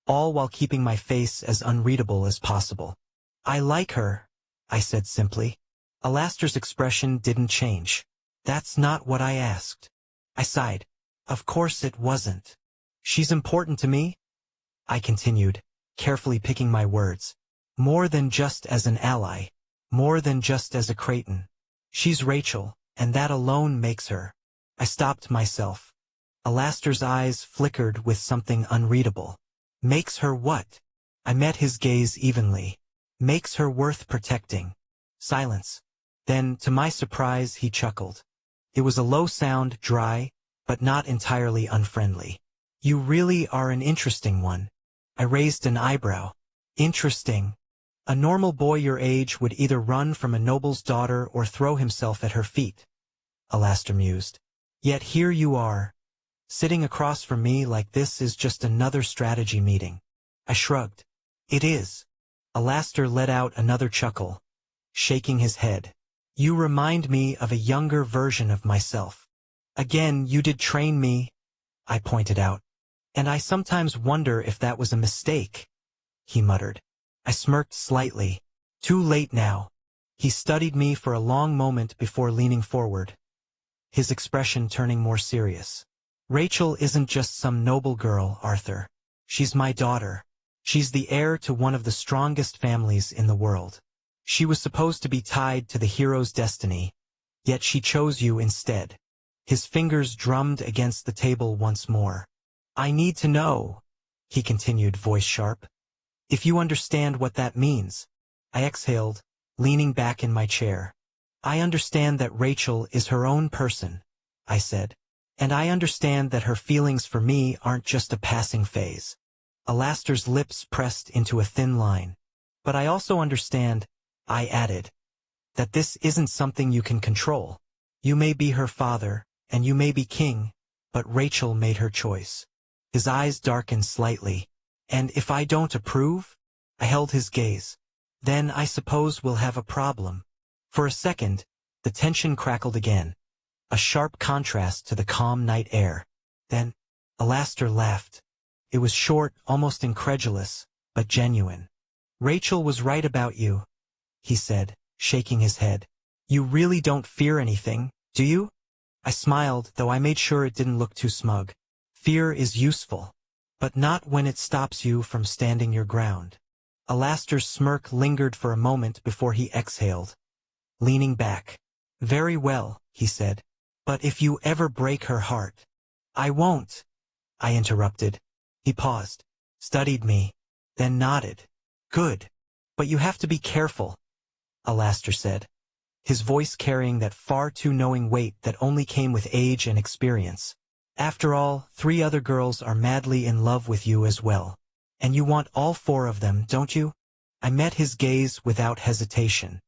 all while keeping my face as unreadable as possible. I like her, I said simply. Alastair's expression didn't change. That's not what I asked. I sighed. Of course it wasn't. She's important to me, I continued, carefully picking my words. More than just as an ally. More than just as a Creighton. She's Rachel, and that alone makes her. I stopped myself. Alastair's eyes flickered with something unreadable. Makes her what? I met his gaze evenly. makes her worth protecting. Silence. Then, to my surprise, he chuckled. It was a low sound, dry, but not entirely unfriendly. You really are an interesting one. I raised an eyebrow. Interesting. A normal boy your age would either run from a noble's daughter or throw himself at her feet, Alastair mused. Yet here you are. Sitting across from me like this is just another strategy meeting. I shrugged. It is. Alastair let out another chuckle, shaking his head. You remind me of a younger version of myself. Again, you did train me, I pointed out. And I sometimes wonder if that was a mistake, he muttered. I smirked slightly. Too late now. He studied me for a long moment before leaning forward, his expression turning more serious. Rachel isn't just some noble girl, Arthur. She's my daughter. She's the heir to one of the strongest families in the world. She was supposed to be tied to the hero's destiny, yet she chose you instead. His fingers drummed against the table once more. I need to know, he continued, voice sharp. If you understand what that means. I exhaled, leaning back in my chair. I understand that Rachel is her own person, I said. And I understand that her feelings for me aren't just a passing phase. Alastair's lips pressed into a thin line. But I also understand, I added, that this isn't something you can control. You may be her father, and you may be king, but Rachel made her choice. His eyes darkened slightly. And if I don't approve? I held his gaze. Then I suppose we'll have a problem. For a second, the tension crackled again, a sharp contrast to the calm night air. Then, Alastair laughed. It was short, almost incredulous, but genuine. Rachel was right about you, he said, shaking his head. You really don't fear anything, do you? I smiled, though I made sure it didn't look too smug. Fear is useful, but not when it stops you from standing your ground. Alastair's smirk lingered for a moment before he exhaled, leaning back. Very well, he said. But if you ever break her heart. I won't, I interrupted. He paused, studied me, then nodded. Good. But you have to be careful, Alastair said, his voice carrying that far too knowing weight that only came with age and experience. After all, 3 other girls are madly in love with you as well. And you want all 4 of them, don't you? I met his gaze without hesitation.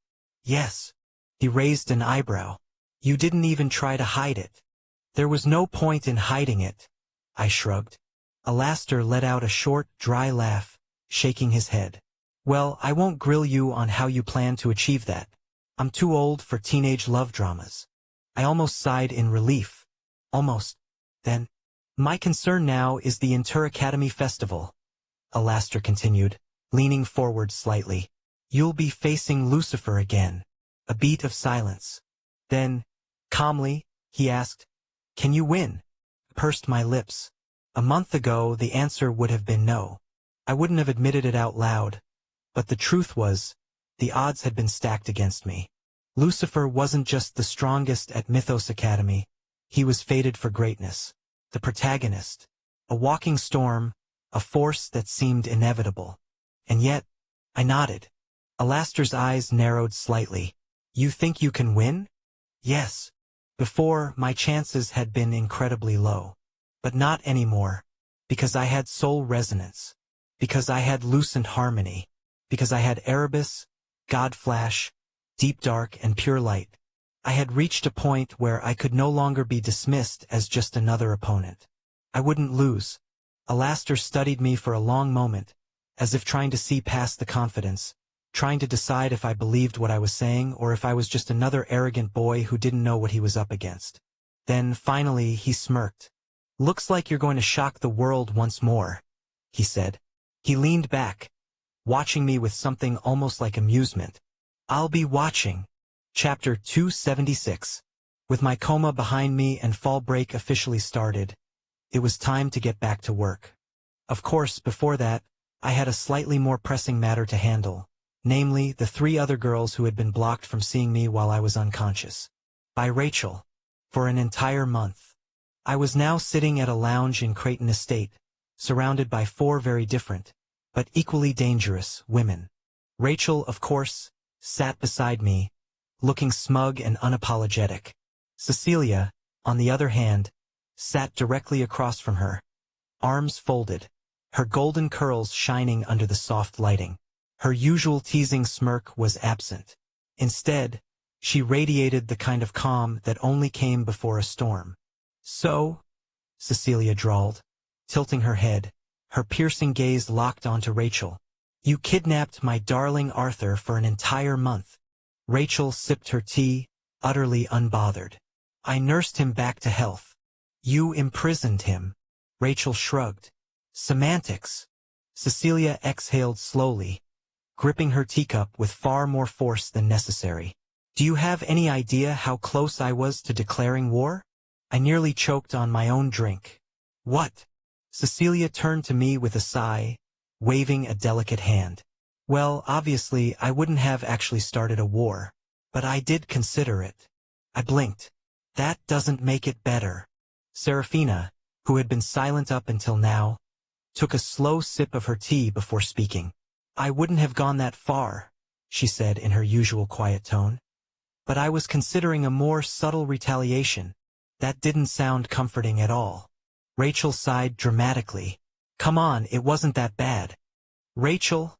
Yes. He raised an eyebrow. You didn't even try to hide it. There was no point in hiding it, I shrugged. Alastair let out a short, dry laugh, shaking his head. Well, I won't grill you on how you plan to achieve that. I'm too old for teenage love dramas. I almost sighed in relief. Almost. Then, my concern now is the Inter-Academy Festival, Alastair continued, leaning forward slightly. You'll be facing Lucifer again. A beat of silence. Then, calmly, he asked, can you win? I pursed my lips. A month ago, the answer would have been no. I wouldn't have admitted it out loud. But the truth was, the odds had been stacked against me. Lucifer wasn't just the strongest at Mythos Academy. He was fated for greatness. The protagonist. A walking storm, a force that seemed inevitable. And yet, I nodded. Alastair's eyes narrowed slightly. You think you can win? Yes. Before, my chances had been incredibly low. But not anymore. Because I had soul resonance. Because I had lucent harmony. Because I had Erebus, Godflash, Deep Dark, and Pure Light. I had reached a point where I could no longer be dismissed as just another opponent. I wouldn't lose. Alastair studied me for a long moment, as if trying to see past the confidence, trying to decide if I believed what I was saying or if I was just another arrogant boy who didn't know what he was up against. Then, finally, he smirked. Looks like you're going to shock the world once more, he said. He leaned back, watching me with something almost like amusement. I'll be watching. Chapter 276. With my coma behind me and fall break officially started, it was time to get back to work. Of course, before that, I had a slightly more pressing matter to handle, namely the 3 other girls who had been blocked from seeing me while I was unconscious. By Rachel. For an entire month. I was now sitting at a lounge in Creighton Estate, surrounded by 4 very different, but equally dangerous, women. Rachel, of course, sat beside me, looking smug and unapologetic. Cecilia, on the other hand, sat directly across from her, arms folded, her golden curls shining under the soft lighting. Her usual teasing smirk was absent. Instead, she radiated the kind of calm that only came before a storm. "So," Cecilia drawled, tilting her head, her piercing gaze locked onto Rachel. "You kidnapped my darling Arthur for an entire month." Rachel sipped her tea, utterly unbothered. "I nursed him back to health." "You imprisoned him." Rachel shrugged. "Semantics." Cecilia exhaled slowly, gripping her teacup with far more force than necessary. "Do you have any idea how close I was to declaring war? I nearly choked on my own drink." "What?" Cecilia turned to me with a sigh, waving a delicate hand. "Well, obviously I wouldn't have actually started a war, but I did consider it." I blinked. "That doesn't make it better." Serafina, who had been silent up until now, took a slow sip of her tea before speaking. "I wouldn't have gone that far," she said in her usual quiet tone. "But I was considering a more subtle retaliation. That didn't sound comforting at all." Rachel sighed dramatically. "Come on, it wasn't that bad." "Rachel,"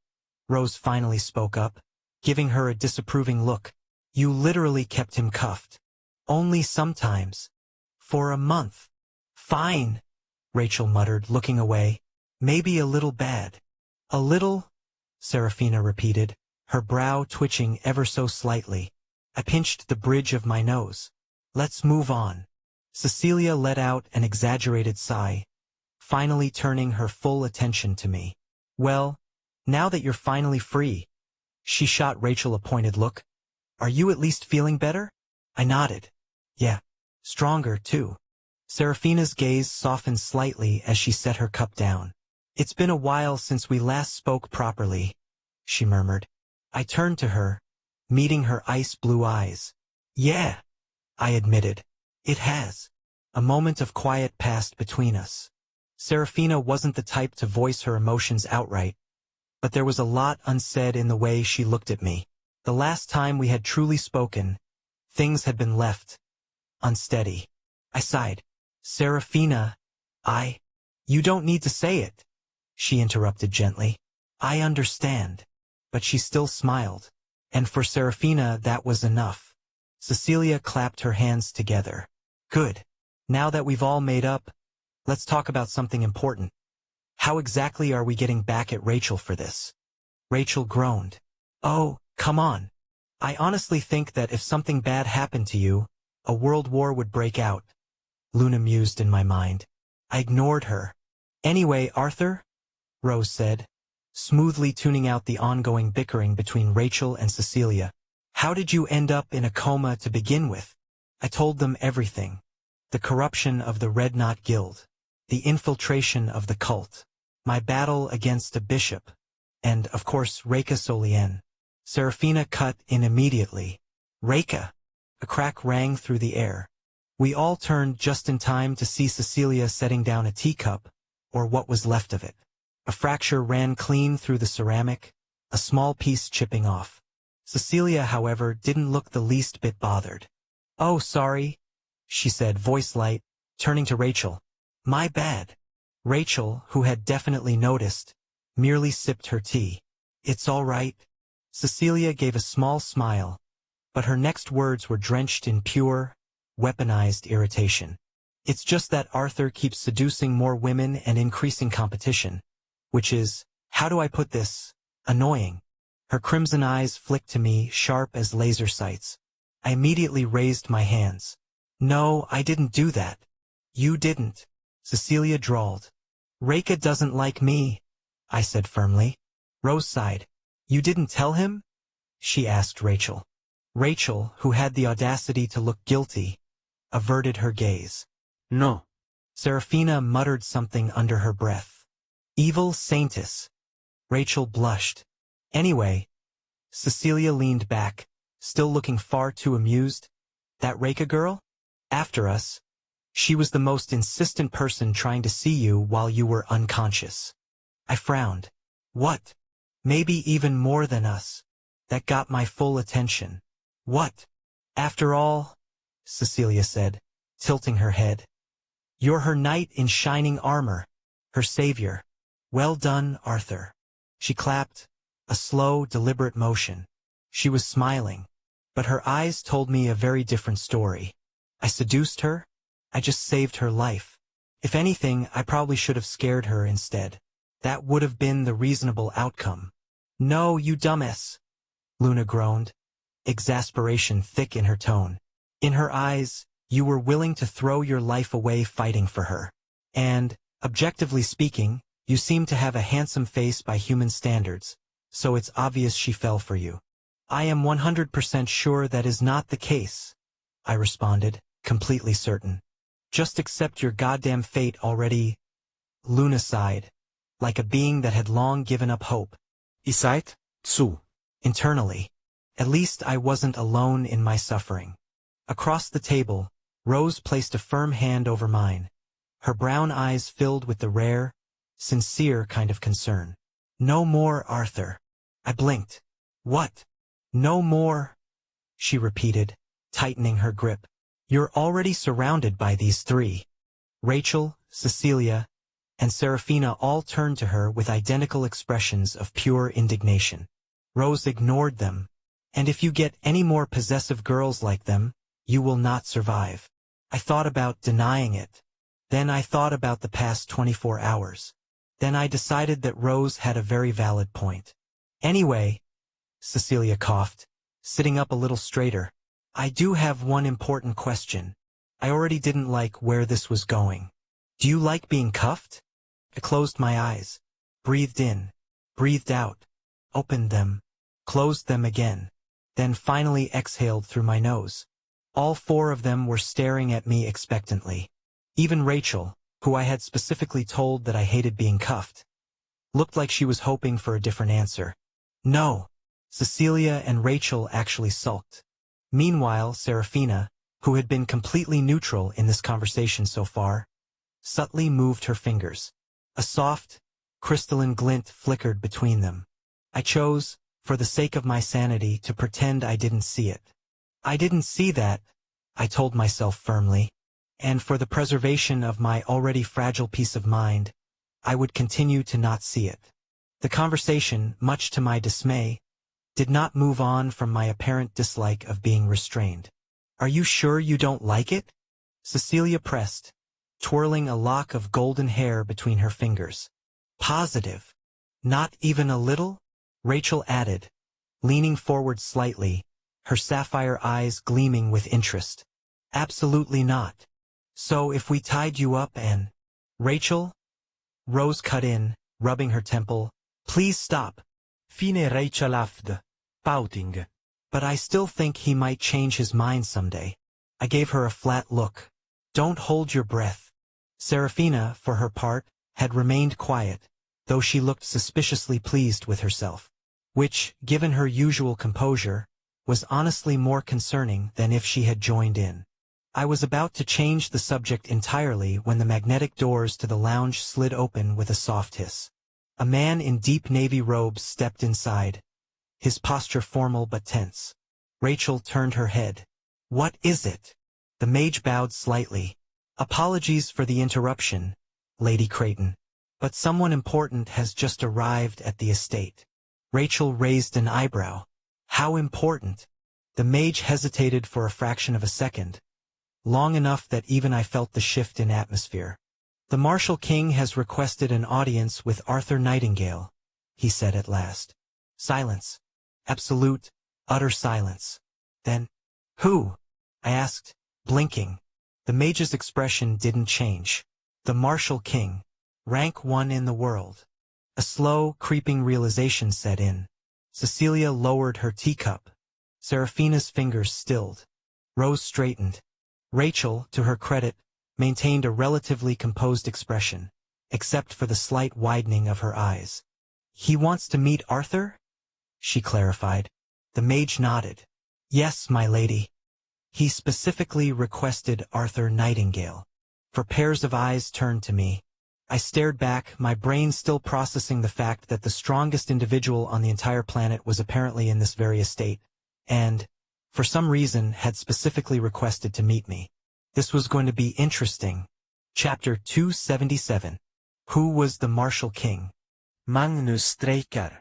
Rose finally spoke up, giving her a disapproving look, "you literally kept him cuffed." "Only sometimes. For a month." "Fine," Rachel muttered, looking away. "Maybe a little bad." "A little?" Serafina repeated, her brow twitching ever so slightly. I pinched the bridge of my nose. "Let's move on." Cecilia let out an exaggerated sigh, finally turning her full attention to me. "Well, now that you're finally free," she shot Rachel a pointed look, "are you at least feeling better?" I nodded. "Yeah. Stronger, too." Serafina's gaze softened slightly as she set her cup down. "It's been a while since we last spoke properly," she murmured. I turned to her, meeting her ice-blue eyes. "Yeah," I admitted. "It has." A moment of quiet passed between us. Serafina wasn't the type to voice her emotions outright, but there was a lot unsaid in the way she looked at me. The last time we had truly spoken, things had been left unsteady. I sighed. "Serafina, You don't need to say it," she interrupted gently. "I understand." But she still smiled, and for Serafina that was enough. Cecilia clapped her hands together. "Good. Now that we've all made up, let's talk about something important. How exactly are we getting back at Rachel for this?" Rachel groaned. "Oh, come on. I honestly think that if something bad happened to you, a world war would break out." Luna mused in my mind. I ignored her. "Anyway, Arthur," Rose said, smoothly tuning out the ongoing bickering between Rachel and Cecilia. "How did you end up in a coma to begin with?" I told them everything. The corruption of the Red Knot Guild, the infiltration of the cult, my battle against a bishop, and, of course, Reka Solien. Serafina cut in immediately. "Reka!" A crack rang through the air. We all turned just in time to see Cecilia setting down a teacup, or what was left of it. A fracture ran clean through the ceramic, a small piece chipping off. Cecilia, however, didn't look the least bit bothered. "Oh, sorry," she said, voice light, turning to Rachel. "My bad." Rachel, who had definitely noticed, merely sipped her tea. "It's all right." Cecilia gave a small smile, but her next words were drenched in pure, weaponized irritation. "It's just that Arthur keeps seducing more women and increasing competition, which is, how do I put this, annoying." Her crimson eyes flicked to me, sharp as laser sights. I immediately raised my hands. "No, I didn't do that." "You didn't," Cecilia drawled. "Reka doesn't like me," I said firmly. Rose sighed. "You didn't tell him?" she asked Rachel. Rachel, who had the audacity to look guilty, averted her gaze. "No." Serafina muttered something under her breath. "Evil saintess." Rachel blushed. "Anyway," Cecilia leaned back, still looking far too amused. "That Reka girl? After us. She was the most insistent person trying to see you while you were unconscious." I frowned. "What? Maybe even more than us. That got my full attention. What? After all, Cecilia said, tilting her head. You're her knight in shining armor, her savior. Well done, Arthur. She clapped, a slow, deliberate motion. She was smiling, but her eyes told me a very different story. I seduced her? I just saved her life. If anything, I probably should have scared her instead. That would have been the reasonable outcome. No, you dumbass, Luna groaned, exasperation thick in her tone. In her eyes, you were willing to throw your life away fighting for her. And, objectively speaking, you seem to have a handsome face by human standards, so it's obvious she fell for you. I am 100% sure that is not the case, I responded, completely certain. Just accept your goddamn fate already. Luna sighed, like a being that had long given up hope. Isait, Tsu. Internally. At least I wasn't alone in my suffering. Across the table, Rose placed a firm hand over mine. Her brown eyes filled with the rare, sincere kind of concern. No more, Arthur. I blinked. What? No more? She repeated, tightening her grip. You're already surrounded by these three. Rachel, Cecilia, and Serafina all turned to her with identical expressions of pure indignation. Rose ignored them. And if you get any more possessive girls like them, you will not survive. I thought about denying it. Then I thought about the past 24 hours. Then I decided that Rose had a very valid point. Anyway, Cecilia coughed, sitting up a little straighter. I do have one important question. I already didn't like where this was going. Do you like being cuffed? I closed my eyes, breathed in, breathed out, opened them, closed them again, then finally exhaled through my nose. All four of them were staring at me expectantly. Even Rachel, who I had specifically told that I hated being cuffed, looked like she was hoping for a different answer. No, Cecilia and Rachel actually sulked. Meanwhile, Serafina, who had been completely neutral in this conversation so far, subtly moved her fingers. A soft, crystalline glint flickered between them. I chose, for the sake of my sanity, to pretend I didn't see it. I didn't see that, I told myself firmly, and for the preservation of my already fragile peace of mind, I would continue to not see it. The conversation, much to my dismay, did not move on from my apparent dislike of being restrained. Are you sure you don't like it? Cecilia pressed, twirling a lock of golden hair between her fingers. Positive. Not even a little? Rachel added, leaning forward slightly, her sapphire eyes gleaming with interest. Absolutely not. So if we tied you up and... Rachel? Rose cut in, rubbing her temple. Please stop. Fine Rachel laughed, pouting. But I still think he might change his mind someday. I gave her a flat look. Don't hold your breath. Serafina, for her part, had remained quiet, though she looked suspiciously pleased with herself. Which, given her usual composure, was honestly more concerning than if she had joined in. I was about to change the subject entirely when the magnetic doors to the lounge slid open with a soft hiss. A man in deep navy robes stepped inside, his posture formal but tense. Rachel turned her head. What is it? The mage bowed slightly. Apologies for the interruption, Lady Creighton, but someone important has just arrived at the estate. Rachel raised an eyebrow. How important? The mage hesitated for a fraction of a second, long enough that even I felt the shift in atmosphere. The Martial King has requested an audience with Arthur Nightingale, he said at last. Silence. Absolute, utter silence. Then, who? I asked, blinking. The mage's expression didn't change. The Martial King. Rank 1 in the world. A slow, creeping realization set in. Cecilia lowered her teacup. Serafina's fingers stilled. Rose straightened. Rachel, to her credit, maintained a relatively composed expression, except for the slight widening of her eyes. He wants to meet Arthur? She clarified. The mage nodded. Yes, my lady. He specifically requested Arthur Nightingale. For pairs of eyes turned to me. I stared back, my brain still processing the fact that the strongest individual on the entire planet was apparently in this very estate, and, for some reason, had specifically requested to meet me. This was going to be interesting. Chapter 277. Who was the martial king? Magnus strejkar.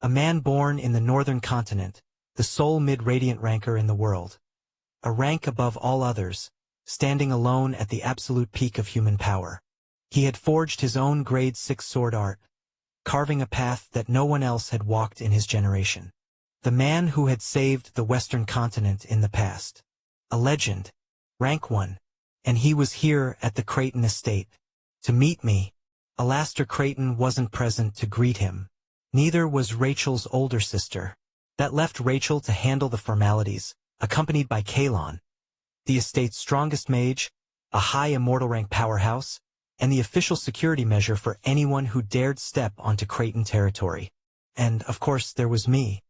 A man born in the northern continent, the sole mid-radiant ranker in the world. A rank above all others, standing alone at the absolute peak of human power. He had forged his own grade 6 sword art, carving a path that no one else had walked in his generation. The man who had saved the western continent in the past. A legend. Rank 1. And he was here at the Creighton estate. To meet me. Alastair Creighton wasn't present to greet him. Neither was Rachel's older sister. That left Rachel to handle the formalities, accompanied by Kalon, the estate's strongest mage, a high immortal rank powerhouse, and the official security measure for anyone who dared step onto Creighton territory. And, of course, there was me.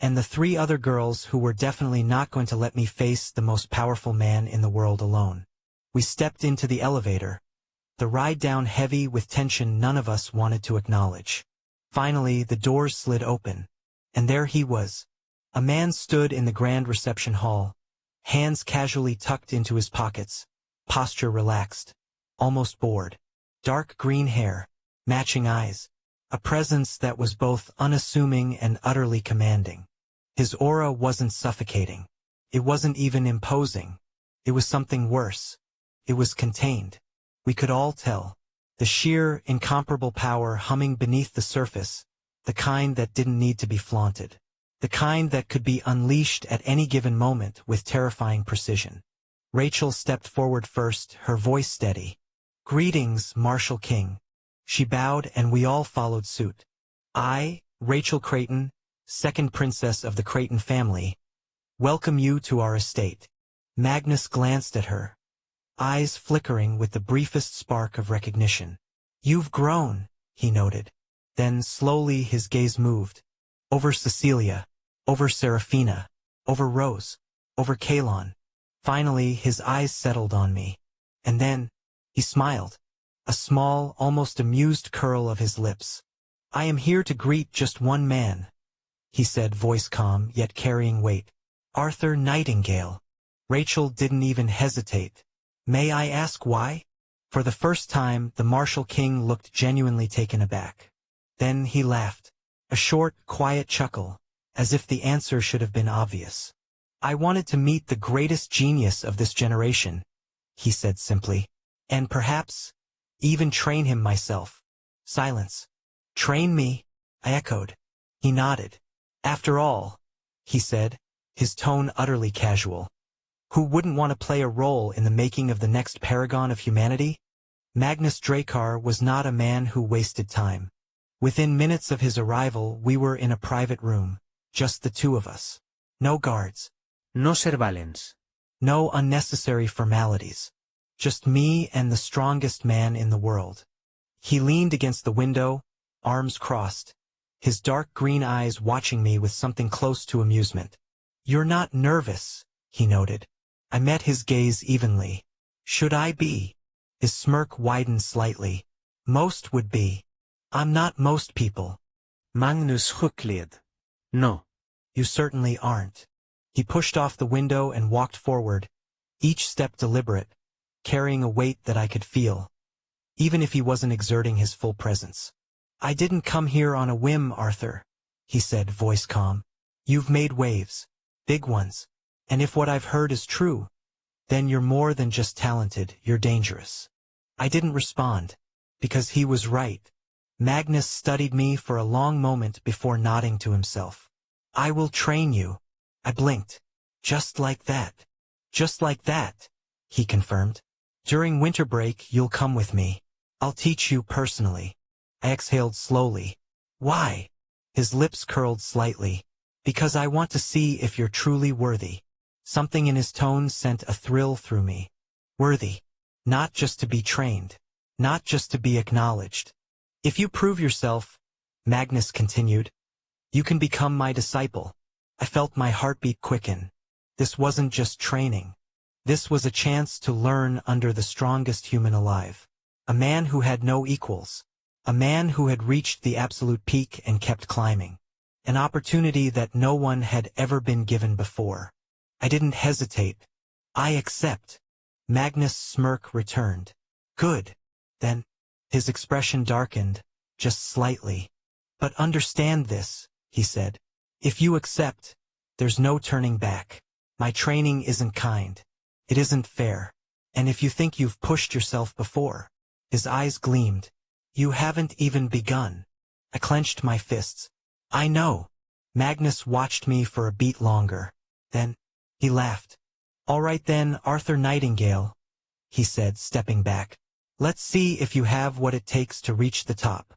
And the 3 other girls who were definitely not going to let me face the most powerful man in the world alone. We stepped into the elevator. The ride down heavy with tension none of us wanted to acknowledge. Finally, the doors slid open. And there he was. A man stood in the grand reception hall, hands casually tucked into his pockets, posture relaxed, almost bored. Dark green hair, matching eyes, a presence that was both unassuming and utterly commanding. His aura wasn't suffocating. It wasn't even imposing. It was something worse. It was contained. We could all tell. The sheer, incomparable power humming beneath the surface, the kind that didn't need to be flaunted. The kind that could be unleashed at any given moment with terrifying precision. Rachel stepped forward first, her voice steady. "Greetings, Martial King." She bowed and we all followed suit. "I, Rachel Creighton, second princess of the Creighton family, welcome you to our estate." Magnus glanced at her, eyes flickering with the briefest spark of recognition. "You've grown," he noted. Then slowly his gaze moved. Over Cecilia, over Serafina, over Rose, over Kalon. Finally his eyes settled on me. And then, he smiled. A small, almost amused curl of his lips. "I am here to greet just one man," he said, voice calm yet carrying weight. "Arthur Nightingale." Rachel didn't even hesitate. "May I ask why?" For the first time, the Martial King looked genuinely taken aback. Then he laughed. A short, quiet chuckle, as if the answer should have been obvious. "I wanted to meet the greatest genius of this generation," he said simply. "And perhaps, even train him myself." Silence. "Train me?" I echoed. He nodded. "After all," he said, his tone utterly casual, "who wouldn't want to play a role in the making of the next paragon of humanity?" Magnus Dracar was not a man who wasted time. Within minutes of his arrival, we were in a private room, just the 2 of us. No guards. No servalens. No unnecessary formalities. Just me and the strongest man in the world. He leaned against the window, arms crossed, his dark green eyes watching me with something close to amusement. "You're not nervous," he noted. I met his gaze evenly. "Should I be?" His smirk widened slightly. "Most would be. I'm not most people." Magnus huckled. "No. "You certainly aren't." He pushed off the window and walked forward, each step deliberate, carrying a weight that I could feel, even if he wasn't exerting his full presence. "I didn't come here on a whim, Arthur," he said, voice calm. "You've made waves. Big ones. And if what I've heard is true, then you're more than just talented, you're dangerous." I didn't respond, because he was right. Magnus studied me for a long moment before nodding to himself. "I will train you." I blinked. "Just like that." "Just like that," he confirmed. "During winter break, you'll come with me. I'll teach you personally." I exhaled slowly. "Why?" His lips curled slightly. "Because I want to see if you're truly worthy." Something in his tone sent a thrill through me. Worthy. Not just to be trained. Not just to be acknowledged. "If you prove yourself," Magnus continued, "you can become my disciple." I felt my heartbeat quicken. This wasn't just training. This was a chance to learn under the strongest human alive. A man who had no equals. A man who had reached the absolute peak and kept climbing. An opportunity that no one had ever been given before. I didn't hesitate. I accept. Magnus' smirk returned. Good. Then, his expression darkened, just slightly. But understand this, he said. If you accept, there's no turning back. My training isn't kind. It isn't fair. And if you think you've pushed yourself before, his eyes gleamed. You haven't even begun. I clenched my fists. I know. Magnus watched me for a beat longer. Then, he laughed. All right then, Arthur Nightingale, he said, stepping back. Let's see if you have what it takes to reach the top.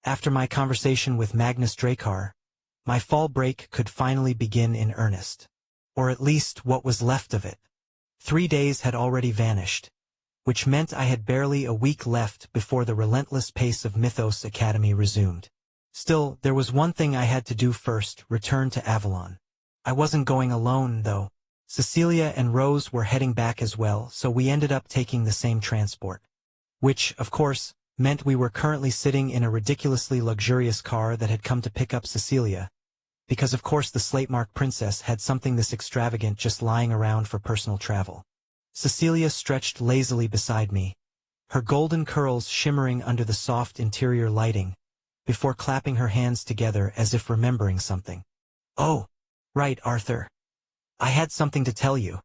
After my conversation with Magnus Drakar, my fall break could finally begin in earnest. Or at least what was left of it. 3 days had already vanished, which meant I had barely a week left before the relentless pace of Mythos Academy resumed. Still, there was one thing I had to do first, return to Avalon. I wasn't going alone, though. Cecilia and Rose were heading back as well, so we ended up taking the same transport. Which, of course, meant we were currently sitting in a ridiculously luxurious car that had come to pick up Cecilia, because of course the Slate-Mark Princess had something this extravagant just lying around for personal travel. Cecilia stretched lazily beside me, her golden curls shimmering under the soft interior lighting, before clapping her hands together as if remembering something. Oh, right, Arthur. I had something to tell you.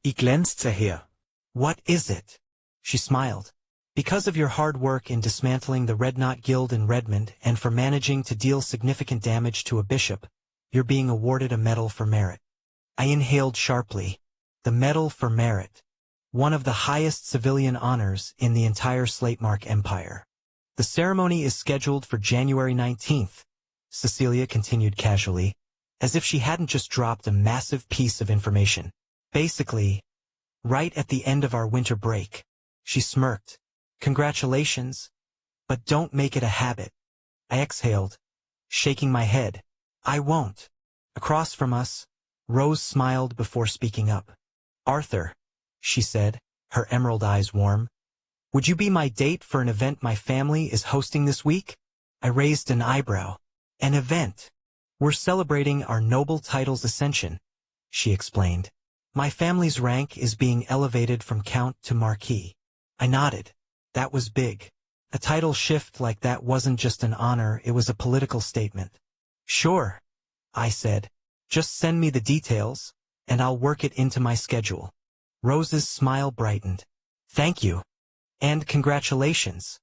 Ich glänzte her. What is it? She smiled. Because of your hard work in dismantling the Red Knot Guild in Redmond and for managing to deal significant damage to a bishop, you're being awarded a Medal for Merit. I inhaled sharply. The Medal for Merit. One of the highest civilian honors in the entire Slate-Mark Empire. The ceremony is scheduled for January 19th, Cecilia continued casually, as if she hadn't just dropped a massive piece of information. Basically, right at the end of our winter break. She smirked. Congratulations, but don't make it a habit. I exhaled, shaking my head. I won't. Across from us, Rose smiled before speaking up. Arthur, she said, her emerald eyes warm. Would you be my date for an event my family is hosting this week? I raised an eyebrow. An event. We're celebrating our noble title's ascension, she explained. My family's rank is being elevated from Count to Marquis. I nodded. That was big. A title shift like that wasn't just an honor, it was a political statement. Sure, I said. Just send me the details, and I'll work it into my schedule. Rose's smile brightened. Thank you. And congratulations,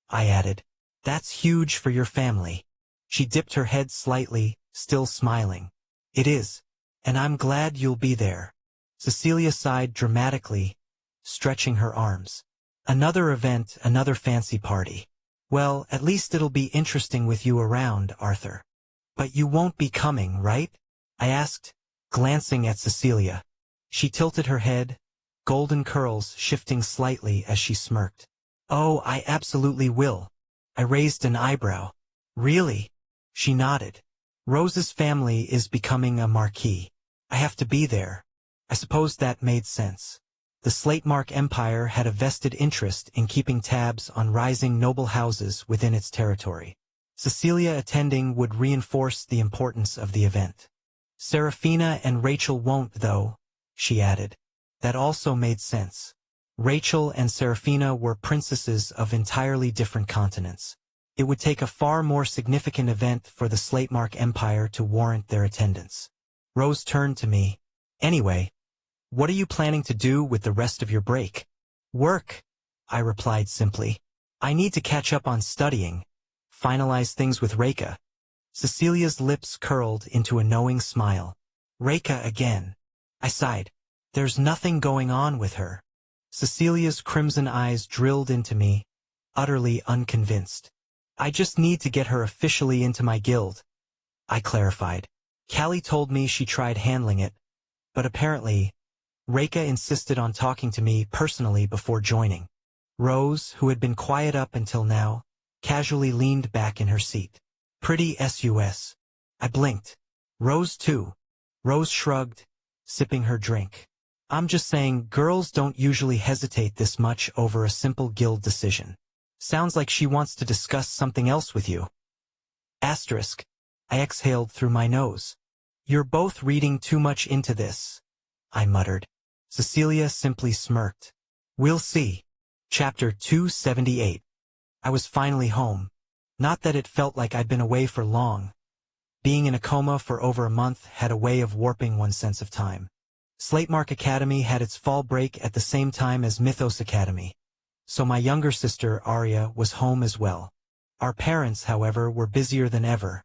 I added. That's huge for your family. She dipped her head slightly, still smiling. It is, and I'm glad you'll be there. Cecilia sighed dramatically, stretching her arms. Another event, another fancy party. Well, at least it'll be interesting with you around, Arthur. But you won't be coming, right? I asked, glancing at Cecilia. She tilted her head, golden curls shifting slightly as she smirked. Oh, I absolutely will. I raised an eyebrow. Really? She nodded. Rose's family is becoming a marquis. I have to be there. I suppose that made sense. The Slate-Mark Empire had a vested interest in keeping tabs on rising noble houses within its territory. Cecilia attending would reinforce the importance of the event. Serafina and Rachel won't, though, she added. That also made sense. Rachel and Serafina were princesses of entirely different continents. It would take a far more significant event for the Slate-Mark Empire to warrant their attendance. Rose turned to me. Anyway, what are you planning to do with the rest of your break? Work, I replied simply. I need to catch up on studying, finalize things with Reka. Cecilia's lips curled into a knowing smile. Reka again. I sighed. There's nothing going on with her. Cecilia's crimson eyes drilled into me, utterly unconvinced. I just need to get her officially into my guild, I clarified. Callie told me she tried handling it, but apparently, Reika insisted on talking to me personally before joining. Rose, who had been quiet up until now, casually leaned back in her seat. Pretty sus. I blinked. Rose too. Rose shrugged, sipping her drink. I'm just saying girls don't usually hesitate this much over a simple guild decision. Sounds like she wants to discuss something else with you. Asterisk. I exhaled through my nose. You're both reading too much into this, I muttered. Cecilia simply smirked. We'll see. Chapter 278. I was finally home. Not that it felt like I'd been away for long. Being in a coma for over a month had a way of warping one's sense of time. Slatemark Academy had its fall break at the same time as Mythos Academy, so my younger sister, Arya, was home as well. Our parents, however, were busier than ever,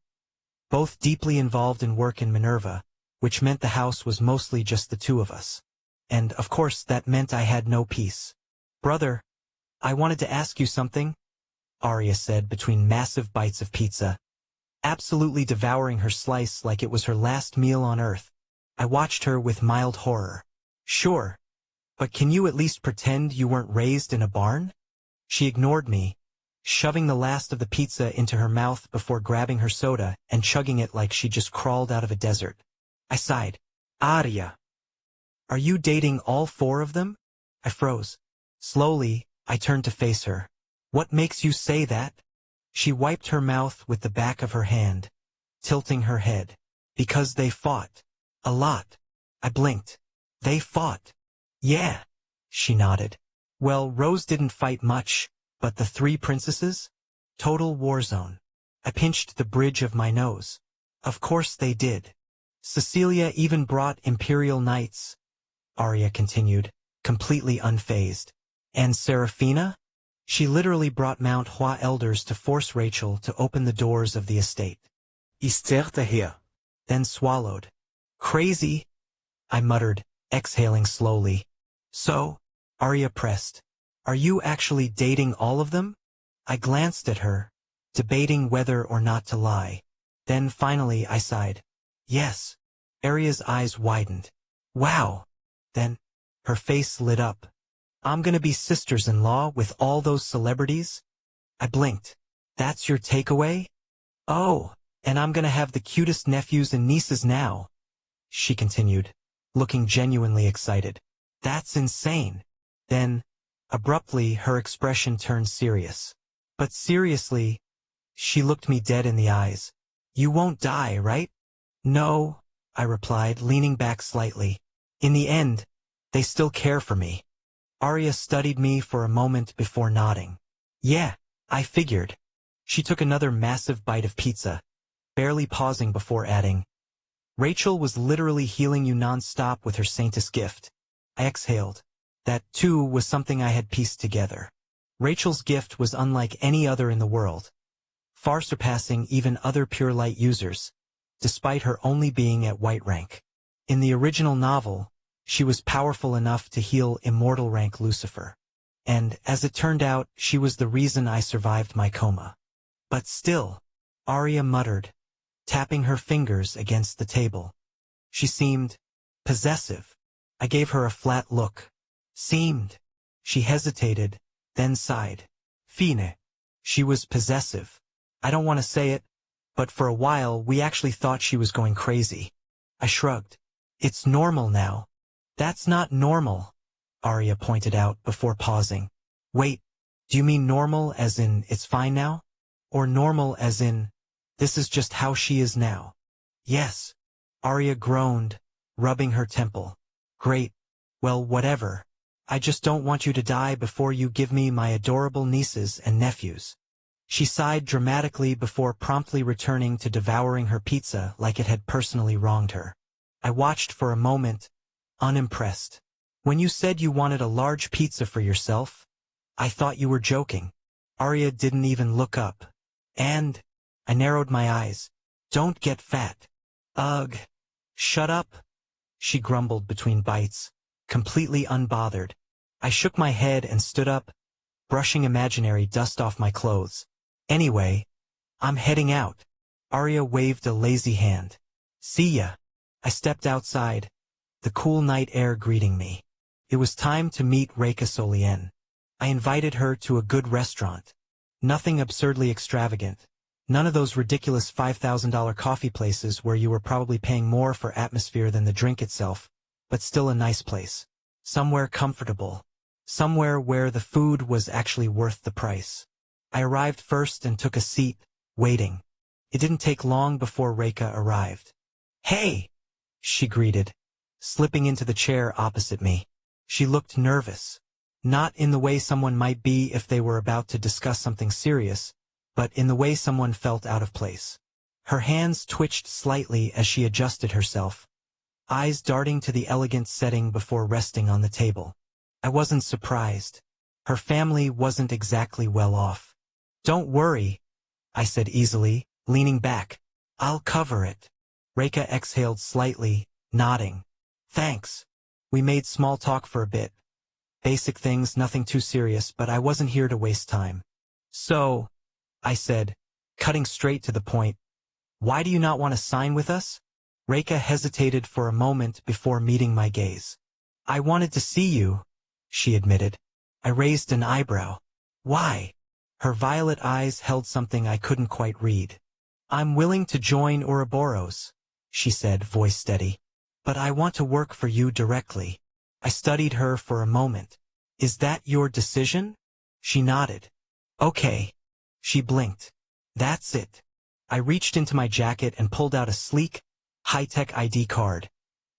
both deeply involved in work in Minerva, which meant the house was mostly just the two of us. And, of course, that meant I had no peace. Brother, I wanted to ask you something, Arya said between massive bites of pizza, absolutely devouring her slice like it was her last meal on earth. I watched her with mild horror. Sure, but can you at least pretend you weren't raised in a barn? She ignored me, shoving the last of the pizza into her mouth before grabbing her soda and chugging it like she just crawled out of a desert. I sighed. Arya. Are you dating all four of them? I froze. Slowly, I turned to face her. What makes you say that? She wiped her mouth with the back of her hand, tilting her head. Because they fought. A lot. I blinked. They fought. Yeah. She nodded. Well, Rose didn't fight much, but the three princesses? Total war zone. I pinched the bridge of my nose. Of course they did. Cecilia even brought Imperial Knights, Arya continued, completely unfazed. And Seraphina? She literally brought Mount Hua elders to force Rachel to open the doors of the estate. Isterte her. Then swallowed. Crazy, I muttered, exhaling slowly. So, Arya pressed. Are you actually dating all of them? I glanced at her, debating whether or not to lie. Then finally I sighed. Yes. Arya's eyes widened. Wow. Then, her face lit up. I'm gonna be sisters-in-law with all those celebrities? I blinked. That's your takeaway? Oh, and I'm gonna have the cutest nephews and nieces now, she continued, looking genuinely excited. That's insane. Then, abruptly, her expression turned serious. But seriously, she looked me dead in the eyes. You won't die, right? No, I replied, leaning back slightly. In the end, they still care for me. Arya studied me for a moment before nodding. Yeah, I figured. She took another massive bite of pizza, barely pausing before adding, Rachel was literally healing you non-stop with her Saintess gift. I exhaled. That, too, was something I had pieced together. Rachel's gift was unlike any other in the world, far surpassing even other Pure Light users, despite her only being at white rank. In the original novel, she was powerful enough to heal immortal rank Lucifer. And, as it turned out, she was the reason I survived my coma. But still, Arya muttered, tapping her fingers against the table. She seemed possessive. I gave her a flat look. Seemed. She hesitated, then sighed. Fine. She was possessive. I don't want to say it, but for a while we actually thought she was going crazy. I shrugged. It's normal now. That's not normal, Arya pointed out before pausing. Wait, do you mean normal as in it's fine now? Or normal as in this is just how she is now? Yes. Arya groaned, rubbing her temple. Great. Well, whatever. I just don't want you to die before you give me my adorable nieces and nephews. She sighed dramatically before promptly returning to devouring her pizza like it had personally wronged her. I watched for a moment, unimpressed. When you said you wanted a large pizza for yourself, I thought you were joking. Arya didn't even look up. And, I narrowed my eyes. Don't get fat. Ugh. Shut up, she grumbled between bites, completely unbothered. I shook my head and stood up, brushing imaginary dust off my clothes. Anyway, I'm heading out. Arya waved a lazy hand. See ya. I stepped outside, the cool night air greeting me. It was time to meet Rekha Solien. I invited her to a good restaurant. Nothing absurdly extravagant. None of those ridiculous $5,000 coffee places where you were probably paying more for atmosphere than the drink itself, but still a nice place. Somewhere comfortable. Somewhere where the food was actually worth the price. I arrived first and took a seat, waiting. It didn't take long before Rekha arrived. "Hey!" she greeted, slipping into the chair opposite me. She looked nervous. Not in the way someone might be if they were about to discuss something serious, but in the way someone felt out of place. Her hands twitched slightly as she adjusted herself, eyes darting to the elegant setting before resting on the table. I wasn't surprised. Her family wasn't exactly well off. "Don't worry," I said easily, leaning back. "I'll cover it." Rekha exhaled slightly, nodding. "Thanks." We made small talk for a bit. Basic things, nothing too serious, but I wasn't here to waste time. "So," I said, cutting straight to the point, "why do you not want to sign with us?" Rekha hesitated for a moment before meeting my gaze. "I wanted to see you," she admitted. I raised an eyebrow. "Why?" Her violet eyes held something I couldn't quite read. "I'm willing to join Ouroboros," she said, voice steady. "But I want to work for you directly." I studied her for a moment. "Is that your decision?" She nodded. "Okay." She blinked. "That's it." I reached into my jacket and pulled out a sleek, high-tech ID card,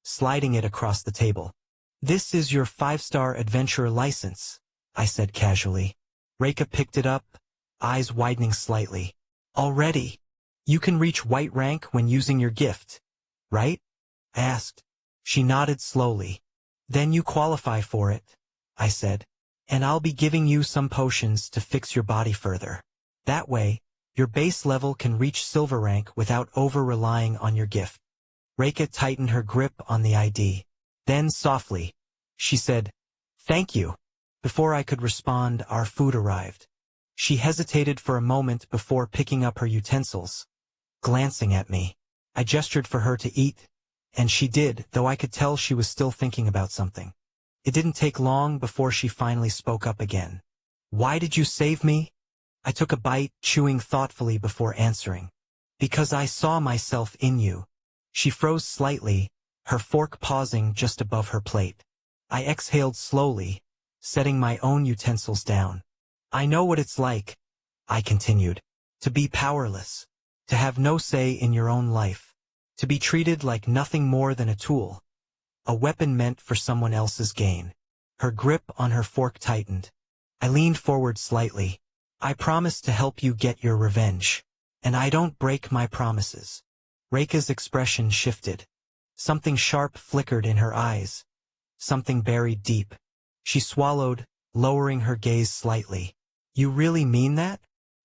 sliding it across the table. "This is your 5-star adventurer license," I said casually. Rekha picked it up, eyes widening slightly. "Already? You can reach white rank when using your gift, right?" I asked. She nodded slowly. "Then you qualify for it," I said. "And I'll be giving you some potions to fix your body further. That way, your base level can reach silver rank without over-relying on your gift." Rekha tightened her grip on the ID. Then softly, she said, "Thank you." Before I could respond, our food arrived. She hesitated for a moment before picking up her utensils, glancing at me. I gestured for her to eat, and she did, though I could tell she was still thinking about something. It didn't take long before she finally spoke up again. "Why did you save me?" I took a bite, chewing thoughtfully before answering. "Because I saw myself in you." She froze slightly, her fork pausing just above her plate. I exhaled slowly, setting my own utensils down. "I know what it's like," I continued, "to be powerless, to have no say in your own life, to be treated like nothing more than a tool, a weapon meant for someone else's gain." Her grip on her fork tightened. I leaned forward slightly. "I promise to help you get your revenge. And I don't break my promises." Rekha's expression shifted. Something sharp flickered in her eyes. Something buried deep. She swallowed, lowering her gaze slightly. "You really mean that?"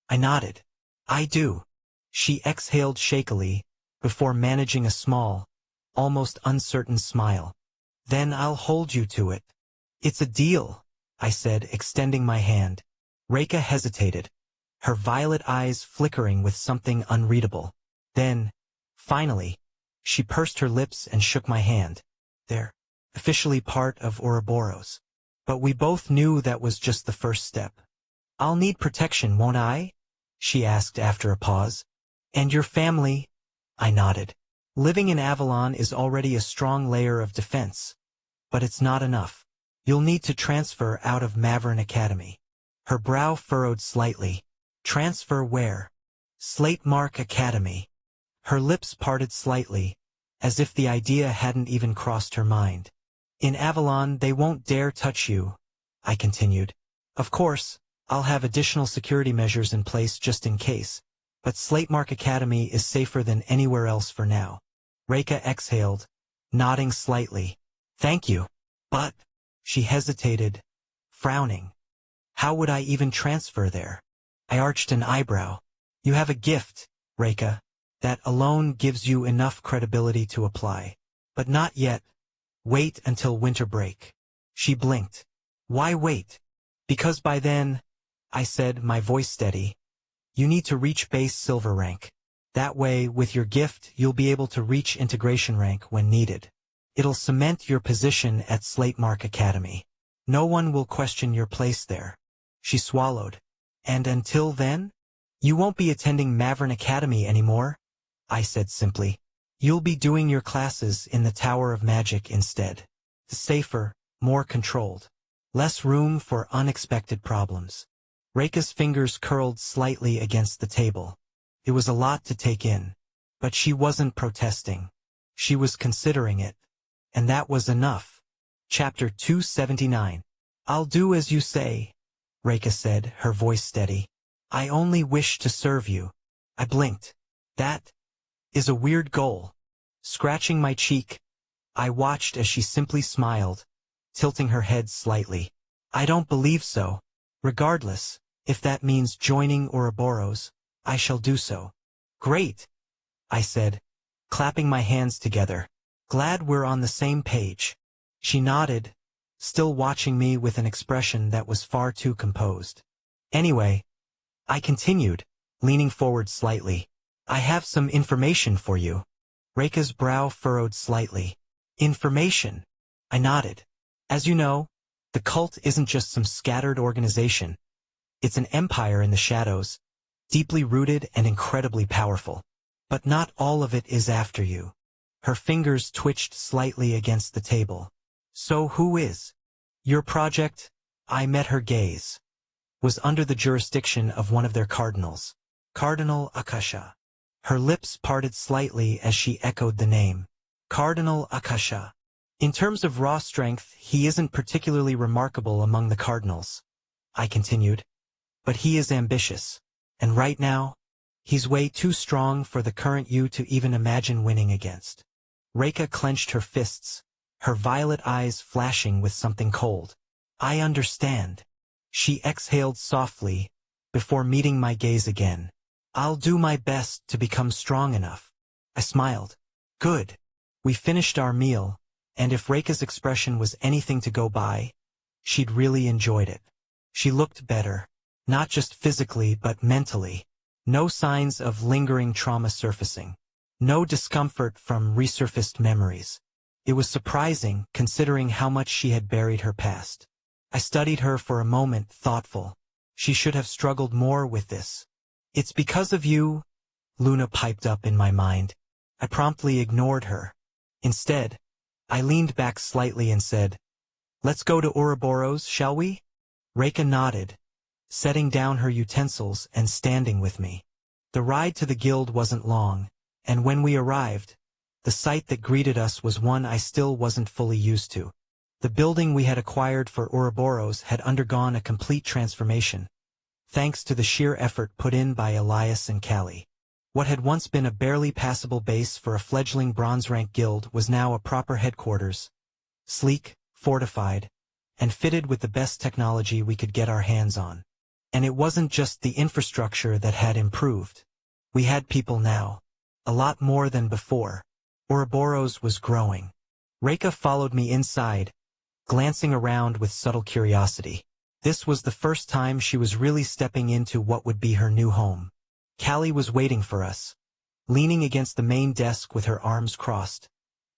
I nodded. "I do." She exhaled shakily, before managing a small, almost uncertain smile. "Then I'll hold you to it." "It's a deal," I said, extending my hand. Rekha hesitated, her violet eyes flickering with something unreadable. Then, finally, she pursed her lips and shook my hand. "They're officially part of Ouroboros." But we both knew that was just the first step. "I'll need protection, won't I?" she asked after a pause. "And your family?" I nodded. "Living in Avalon is already a strong layer of defense. But it's not enough. You'll need to transfer out of Mavern Academy." Her brow furrowed slightly. "Transfer where?" "Slate Mark Academy." Her lips parted slightly, as if the idea hadn't even crossed her mind. "In Avalon they won't dare touch you," I continued. "Of course, I'll have additional security measures in place just in case, but Slatemark Academy is safer than anywhere else for now." Rekha exhaled, nodding slightly. "Thank you." "But," she hesitated, frowning. "How would I even transfer there?" I arched an eyebrow. "You have a gift, Rekha. That alone gives you enough credibility to apply. But not yet. Wait until winter break." She blinked. "Why wait?" "Because by then," I said, my voice steady, You need to reach base silver rank. That way, with your gift, you'll be able to reach integration rank when needed. It'll cement your position at Slatemark Academy. No one will question your place there. She swallowed. And until then? You won't be attending Mavern Academy anymore, I said simply. You'll be doing your classes in the Tower of Magic instead. Safer, more controlled. Less room for unexpected problems. Reika's fingers curled slightly against the table. It was a lot to take in. But she wasn't protesting. She was considering it. And that was enough. Chapter 279. I'll do as you say, Reika said, her voice steady. I only wish to serve you. I blinked. That is a weird goal. Scratching my cheek, I watched as she simply smiled, tilting her head slightly. I don't believe so. Regardless, if that means joining Ouroboros, I shall do so. Great, I said, clapping my hands together. Glad we're on the same page. She nodded, still watching me with an expression that was far too composed. Anyway, I continued, leaning forward slightly. I have some information for you. Reika's brow furrowed slightly. Information. I nodded. As you know, the cult isn't just some scattered organization. It's an empire in the shadows, deeply rooted and incredibly powerful. But not all of it is after you. Her fingers twitched slightly against the table. So who is? Your project, I met her gaze, was under the jurisdiction of one of their cardinals, Cardinal Akasha. Her lips parted slightly as she echoed the name. Cardinal Akasha. In terms of raw strength, he isn't particularly remarkable among the cardinals, I continued. But he is ambitious. And right now, he's way too strong for the current you to even imagine winning against. Reika clenched her fists, her violet eyes flashing with something cold. I understand. She exhaled softly, before meeting my gaze again. I'll do my best to become strong enough. I smiled. Good. We finished our meal, and if Reika's expression was anything to go by, she'd really enjoyed it. She looked better, not just physically but mentally. No signs of lingering trauma surfacing. No discomfort from resurfaced memories. It was surprising, considering how much she had buried her past. I studied her for a moment, thoughtful. She should have struggled more with this. It's because of you, Luna piped up in my mind. I promptly ignored her. Instead, I leaned back slightly and said, Let's go to Ouroboros, shall we? Reika nodded, setting down her utensils and standing with me. The ride to the guild wasn't long, and when we arrived, the sight that greeted us was one I still wasn't fully used to. The building we had acquired for Ouroboros had undergone a complete transformation, thanks to the sheer effort put in by Elias and Callie. What had once been a barely passable base for a fledgling bronze-rank guild was now a proper headquarters, sleek, fortified, and fitted with the best technology we could get our hands on. And it wasn't just the infrastructure that had improved. We had people now. A lot more than before. Ouroboros was growing. Reika followed me inside, glancing around with subtle curiosity. This was the first time she was really stepping into what would be her new home. Callie was waiting for us, leaning against the main desk with her arms crossed,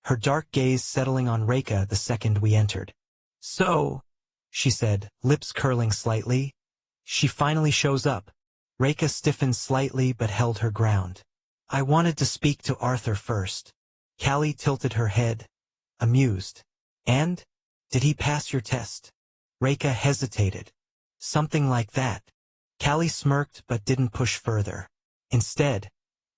her dark gaze settling on Reika the second we entered. So, she said, lips curling slightly, she finally shows up. Reika stiffened slightly but held her ground. I wanted to speak to Arthur first. Callie tilted her head, amused. And? Did he pass your test? Reika hesitated. Something like that. Callie smirked but didn't push further. Instead,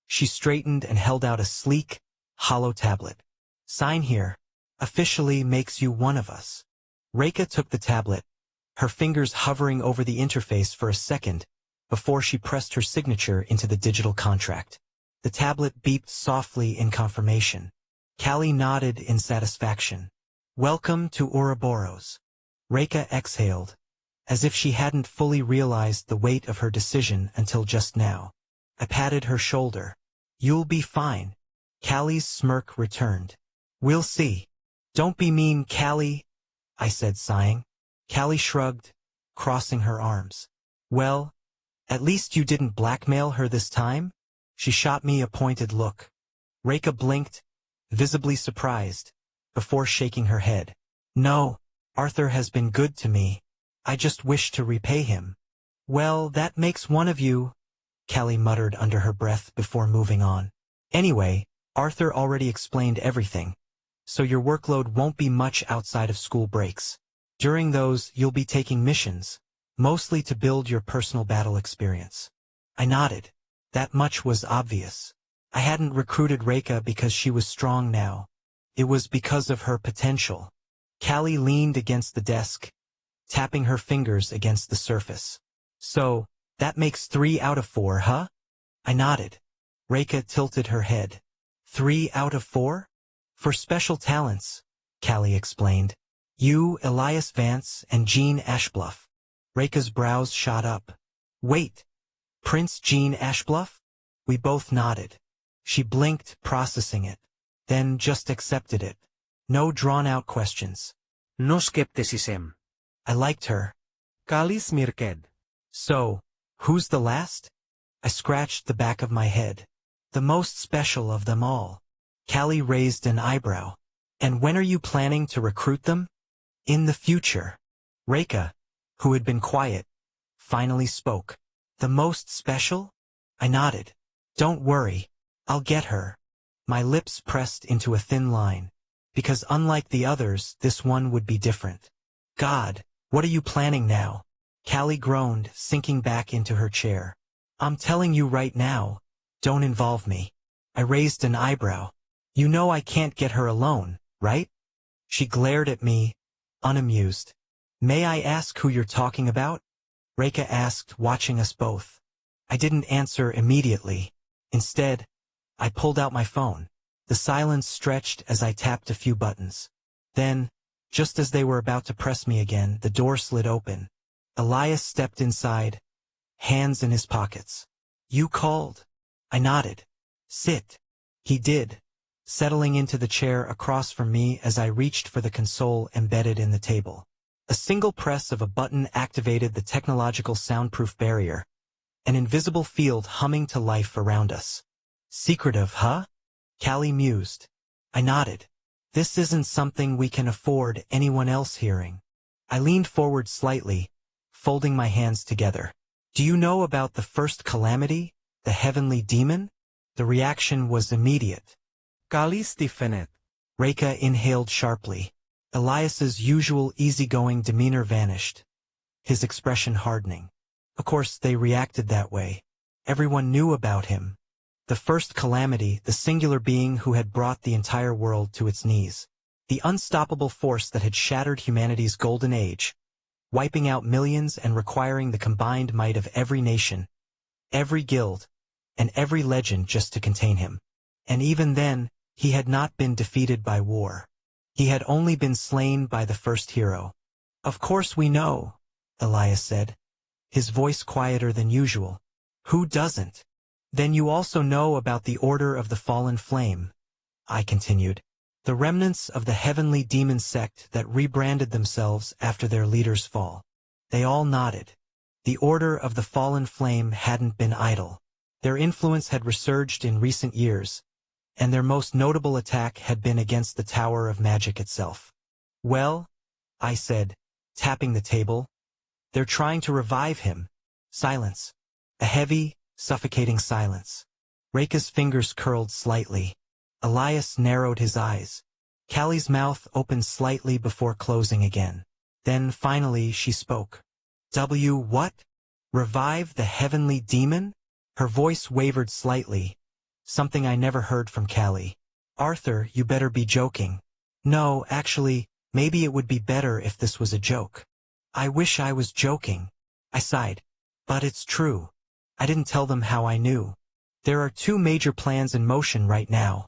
she straightened and held out a sleek, hollow tablet. Sign here. Officially makes you one of us. Reika took the tablet, her fingers hovering over the interface for a second before she pressed her signature into the digital contract. The tablet beeped softly in confirmation. Callie nodded in satisfaction. Welcome to Ouroboros. Reika exhaled, as if she hadn't fully realized the weight of her decision until just now. I patted her shoulder. You'll be fine. Callie's smirk returned. We'll see. Don't be mean, Callie, I said, sighing. Callie shrugged, crossing her arms. Well, At least you didn't blackmail her this time? She shot me a pointed look. Reka blinked, visibly surprised, before shaking her head. No, Arthur has been good to me. I just wish to repay him. Well, that makes one of you, Callie muttered under her breath before moving on. Anyway, Arthur already explained everything, so your workload won't be much outside of school breaks. During those, you'll be taking missions, mostly to build your personal battle experience. I nodded. That much was obvious. I hadn't recruited Reka because she was strong now. It was because of her potential. Callie leaned against the desk, tapping her fingers against the surface. So, that makes 3 out of 4, huh? I nodded. Reka tilted her head. 3 out of 4? For special talents, Callie explained. You, Elias Vance, and Jean Ashbluff. Reka's brows shot up. Wait, Prince Jean Ashbluff? We both nodded. She blinked, processing it. Then just accepted it. No drawn-out questions. No skepticism. I liked her. Callie smirked. So, who's the last? I scratched the back of my head. The most special of them all. Callie raised an eyebrow. And when are you planning to recruit them? In the future. Reka, who had been quiet, finally spoke. The most special? I nodded. Don't worry. I'll get her. My lips pressed into a thin line. Because unlike the others, this one would be different. God, what are you planning now? Callie groaned, sinking back into her chair. I'm telling you right now, don't involve me. I raised an eyebrow. You know I can't get her alone, right? She glared at me, unamused. May I ask who you're talking about? Reka asked, watching us both. I didn't answer immediately. Instead, I pulled out my phone. The silence stretched as I tapped a few buttons. Then, just as they were about to press me again, the door slid open. Elias stepped inside, hands in his pockets. You called? I nodded. Sit. He did, settling into the chair across from me as I reached for the console embedded in the table. A single press of a button activated the technological soundproof barrier, an invisible field humming to life around us. Secretive, huh? Callie mused. I nodded. This isn't something we can afford anyone else hearing. I leaned forward slightly, folding my hands together. Do you know about the first calamity, the heavenly demon? The reaction was immediate. Callie stiffened. Reka inhaled sharply. Elias's usual easygoing demeanor vanished, his expression hardening. Of course, they reacted that way. Everyone knew about him. The first calamity, the singular being who had brought the entire world to its knees. The unstoppable force that had shattered humanity's golden age, wiping out millions and requiring the combined might of every nation, every guild, and every legend just to contain him. And even then, he had not been defeated by war. He had only been slain by the first hero. Of course we know, Elias said, his voice quieter than usual. Who doesn't? Then you also know about the Order of the Fallen Flame, I continued. The remnants of the heavenly demon sect that rebranded themselves after their leader's fall. They all nodded. The Order of the Fallen Flame hadn't been idle. Their influence had resurged in recent years, and their most notable attack had been against the Tower of Magic itself. Well, I said, tapping the table, they're trying to revive him. Silence. A heavy, suffocating silence. Reka's fingers curled slightly. Elias narrowed his eyes. Callie's mouth opened slightly before closing again. Then finally she spoke. What? Revive the heavenly demon? Her voice wavered slightly, something I never heard from Callie. Arthur, you better be joking. No, actually, maybe it would be better if this was a joke. I wish I was joking. I sighed. But it's true. I didn't tell them how I knew. There are 2 major plans in motion right now,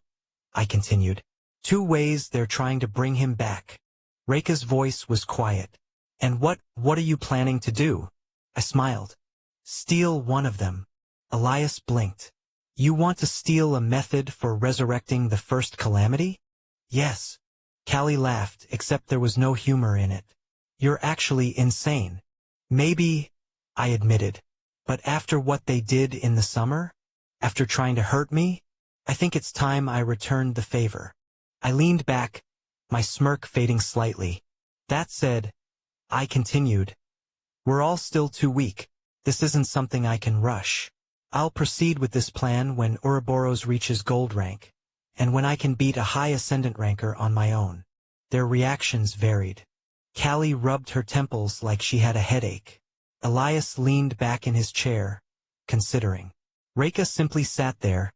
I continued. 2 ways they're trying to bring him back. Reka's voice was quiet. And what are you planning to do? I smiled. Steal one of them. Elias blinked. You want to steal a method for resurrecting the first calamity? Yes. Callie laughed, except there was no humor in it. You're actually insane. Maybe, I admitted. But after what they did in the summer? After trying to hurt me? I think it's time I returned the favor. I leaned back, my smirk fading slightly. That said, I continued. We're all still too weak. This isn't something I can rush. I'll proceed with this plan when Ouroboros reaches gold rank, and when I can beat a high ascendant ranker on my own. Their reactions varied. Callie rubbed her temples like she had a headache. Elias leaned back in his chair, considering. Reika simply sat there,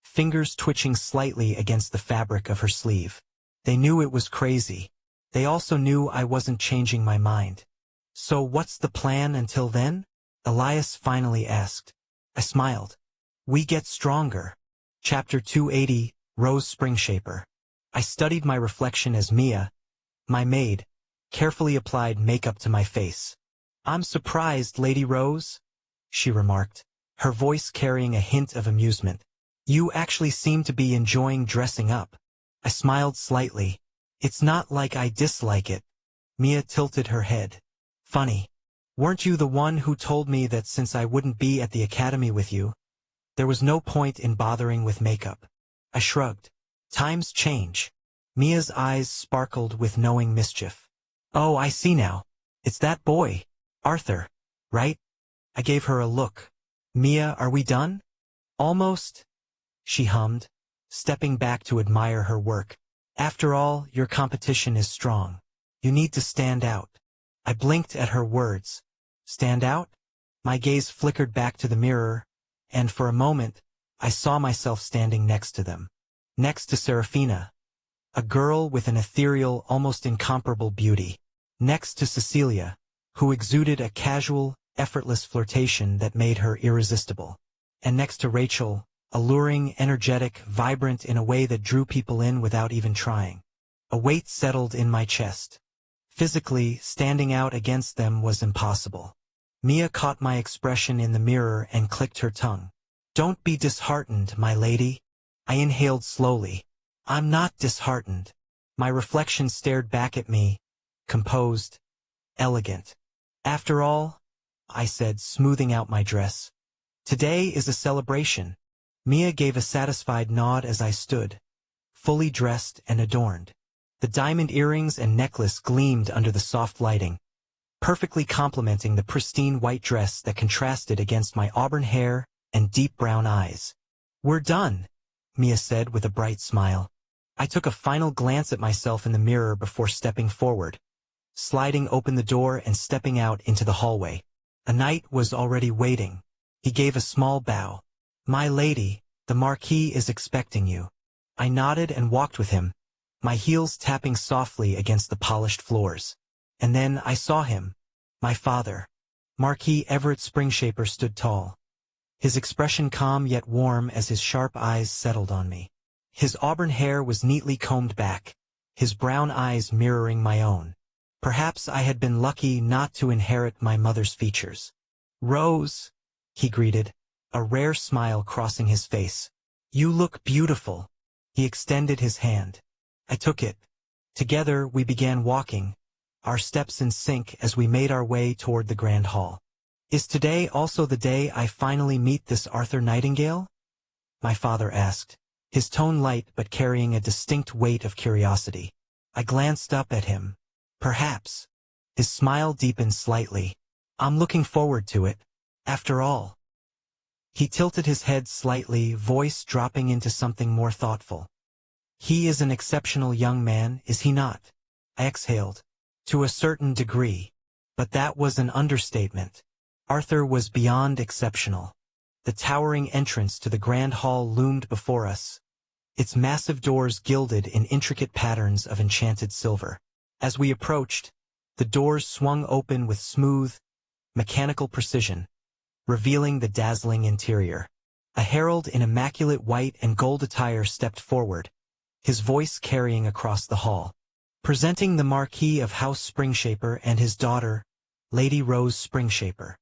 fingers twitching slightly against the fabric of her sleeve. They knew it was crazy. They also knew I wasn't changing my mind. So what's the plan until then? Elias finally asked. I smiled. We get stronger. Chapter 280, Rose Springshaper. I studied my reflection as Mia, my maid, carefully applied makeup to my face. I'm surprised, Lady Rose, she remarked, her voice carrying a hint of amusement. You actually seem to be enjoying dressing up. I smiled slightly. It's not like I dislike it. Mia tilted her head. Funny. Weren't you the one who told me that since I wouldn't be at the academy with you, there was no point in bothering with makeup? I shrugged. Times change. Mia's eyes sparkled with knowing mischief. Oh, I see now. It's that boy, Arthur, right? I gave her a look. Mia, are we done? Almost, she hummed, stepping back to admire her work. After all, your competition is strong. You need to stand out. I blinked at her words. Stand out? My gaze flickered back to the mirror, and for a moment, I saw myself standing next to them. Next to Serafina, a girl with an ethereal, almost incomparable beauty. Next to Cecilia, who exuded a casual, effortless flirtation that made her irresistible. And next to Rachel, alluring, energetic, vibrant in a way that drew people in without even trying. A weight settled in my chest. Physically, standing out against them was impossible. Mia caught my expression in the mirror and clicked her tongue. Don't be disheartened, my lady. I inhaled slowly. I'm not disheartened. My reflection stared back at me, composed, elegant. After all, I said, smoothing out my dress. Today is a celebration. Mia gave a satisfied nod as I stood, fully dressed and adorned. The diamond earrings and necklace gleamed under the soft lighting, perfectly complementing the pristine white dress that contrasted against my auburn hair and deep brown eyes. We're done, Mia said with a bright smile. I took a final glance at myself in the mirror before stepping forward, sliding open the door and stepping out into the hallway. A knight was already waiting. He gave a small bow. My lady, the Marquis is expecting you. I nodded and walked with him, my heels tapping softly against the polished floors. And then I saw him, my father. Marquis Everett Springshaper stood tall, his expression calm yet warm as his sharp eyes settled on me. His auburn hair was neatly combed back, his brown eyes mirroring my own. Perhaps I had been lucky not to inherit my mother's features. Rose, he greeted, a rare smile crossing his face. You look beautiful. He extended his hand. I took it. Together we began walking, our steps in sync as we made our way toward the grand hall. Is today also the day I finally meet this Arthur Nightingale? My father asked, his tone light but carrying a distinct weight of curiosity. I glanced up at him. Perhaps. His smile deepened slightly. I'm looking forward to it. After all. He tilted his head slightly, voice dropping into something more thoughtful. He is an exceptional young man, is he not? I exhaled. To a certain degree. But that was an understatement. Arthur was beyond exceptional. The towering entrance to the grand hall loomed before us, its massive doors gilded in intricate patterns of enchanted silver. As we approached, the doors swung open with smooth, mechanical precision, revealing the dazzling interior. A herald in immaculate white and gold attire stepped forward, his voice carrying across the hall. Presenting the Marquis of House Springshaper and his daughter, Lady Rose Springshaper.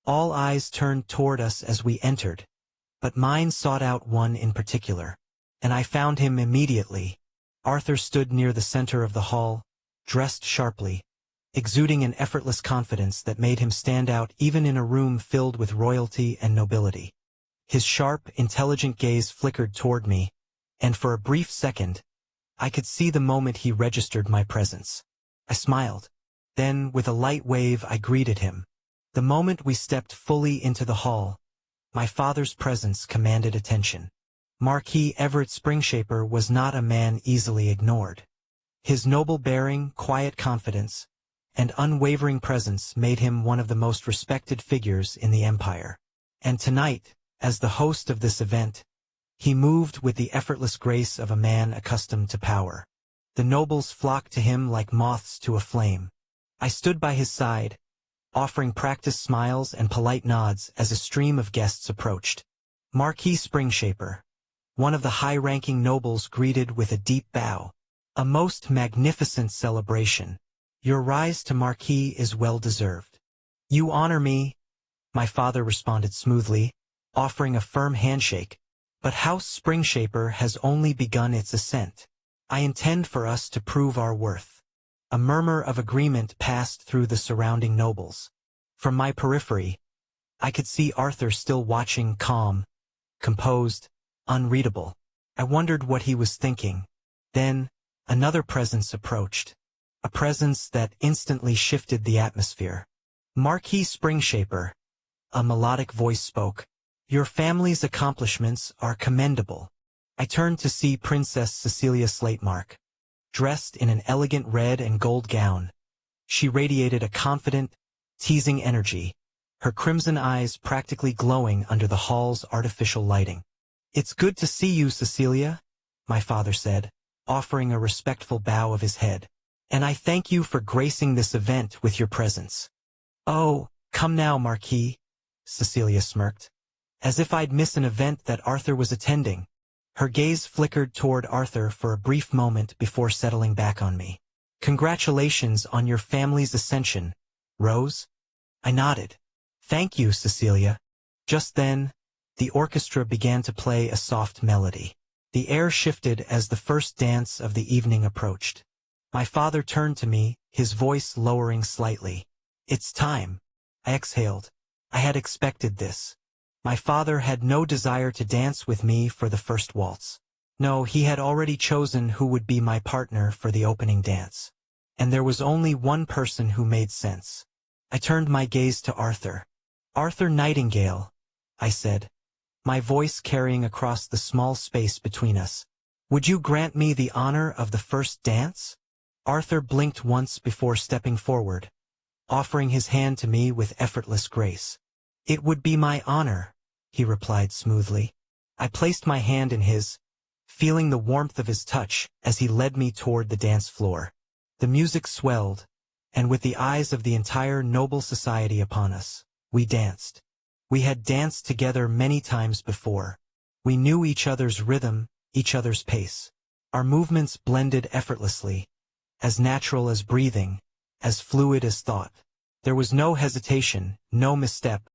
All eyes turned toward us as we entered, but mine sought out one in particular, and I found him immediately. Arthur stood near the center of the hall, dressed sharply, exuding an effortless confidence that made him stand out even in a room filled with royalty and nobility. His sharp, intelligent gaze flickered toward me, and for a brief second, I could see the moment he registered my presence. I smiled. Then, with a light wave, I greeted him. The moment we stepped fully into the hall, my father's presence commanded attention. Marquis Everett Springshaper was not a man easily ignored. His noble bearing, quiet confidence, and unwavering presence made him one of the most respected figures in the empire. And tonight, as the host of this event, he moved with the effortless grace of a man accustomed to power. The nobles flocked to him like moths to a flame. I stood by his side, offering practiced smiles and polite nods as a stream of guests approached. Marquis Springshaper, one of the high-ranking nobles, greeted with a deep bow. A most magnificent celebration. Your rise to Marquis is well-deserved. You honor me, my father responded smoothly, offering a firm handshake. But House Springshaper has only begun its ascent. I intend for us to prove our worth. A murmur of agreement passed through the surrounding nobles. From my periphery, I could see Arthur still watching, calm, composed, unreadable. I wondered what he was thinking. Then, another presence approached. A presence that instantly shifted the atmosphere. Marquis Springshaper, a melodic voice spoke. Your family's accomplishments are commendable. I turned to see Princess Cecilia Slatemark. Dressed in an elegant red and gold gown, she radiated a confident, teasing energy, her crimson eyes practically glowing under the hall's artificial lighting. It's good to see you, Cecilia, my father said, offering a respectful bow of his head. And I thank you for gracing this event with your presence. Oh, come now, Marquis, Cecilia smirked. As if I'd miss an event that Arthur was attending. Her gaze flickered toward Arthur for a brief moment before settling back on me. Congratulations on your family's ascension, Rose? I nodded. Thank you, Cecilia. Just then, the orchestra began to play a soft melody. The air shifted as the first dance of the evening approached. My father turned to me, his voice lowering slightly. It's time. I exhaled. I had expected this. My father had no desire to dance with me for the first waltz. No, he had already chosen who would be my partner for the opening dance. And there was only one person who made sense. I turned my gaze to Arthur. Arthur Nightingale, I said, my voice carrying across the small space between us. Would you grant me the honor of the first dance? Arthur blinked once before stepping forward, offering his hand to me with effortless grace. It would be my honor, he replied smoothly. I placed my hand in his, feeling the warmth of his touch as he led me toward the dance floor. The music swelled, and with the eyes of the entire noble society upon us, we danced. We had danced together many times before. We knew each other's rhythm, each other's pace. Our movements blended effortlessly, as natural as breathing, as fluid as thought. There was no hesitation, no misstep,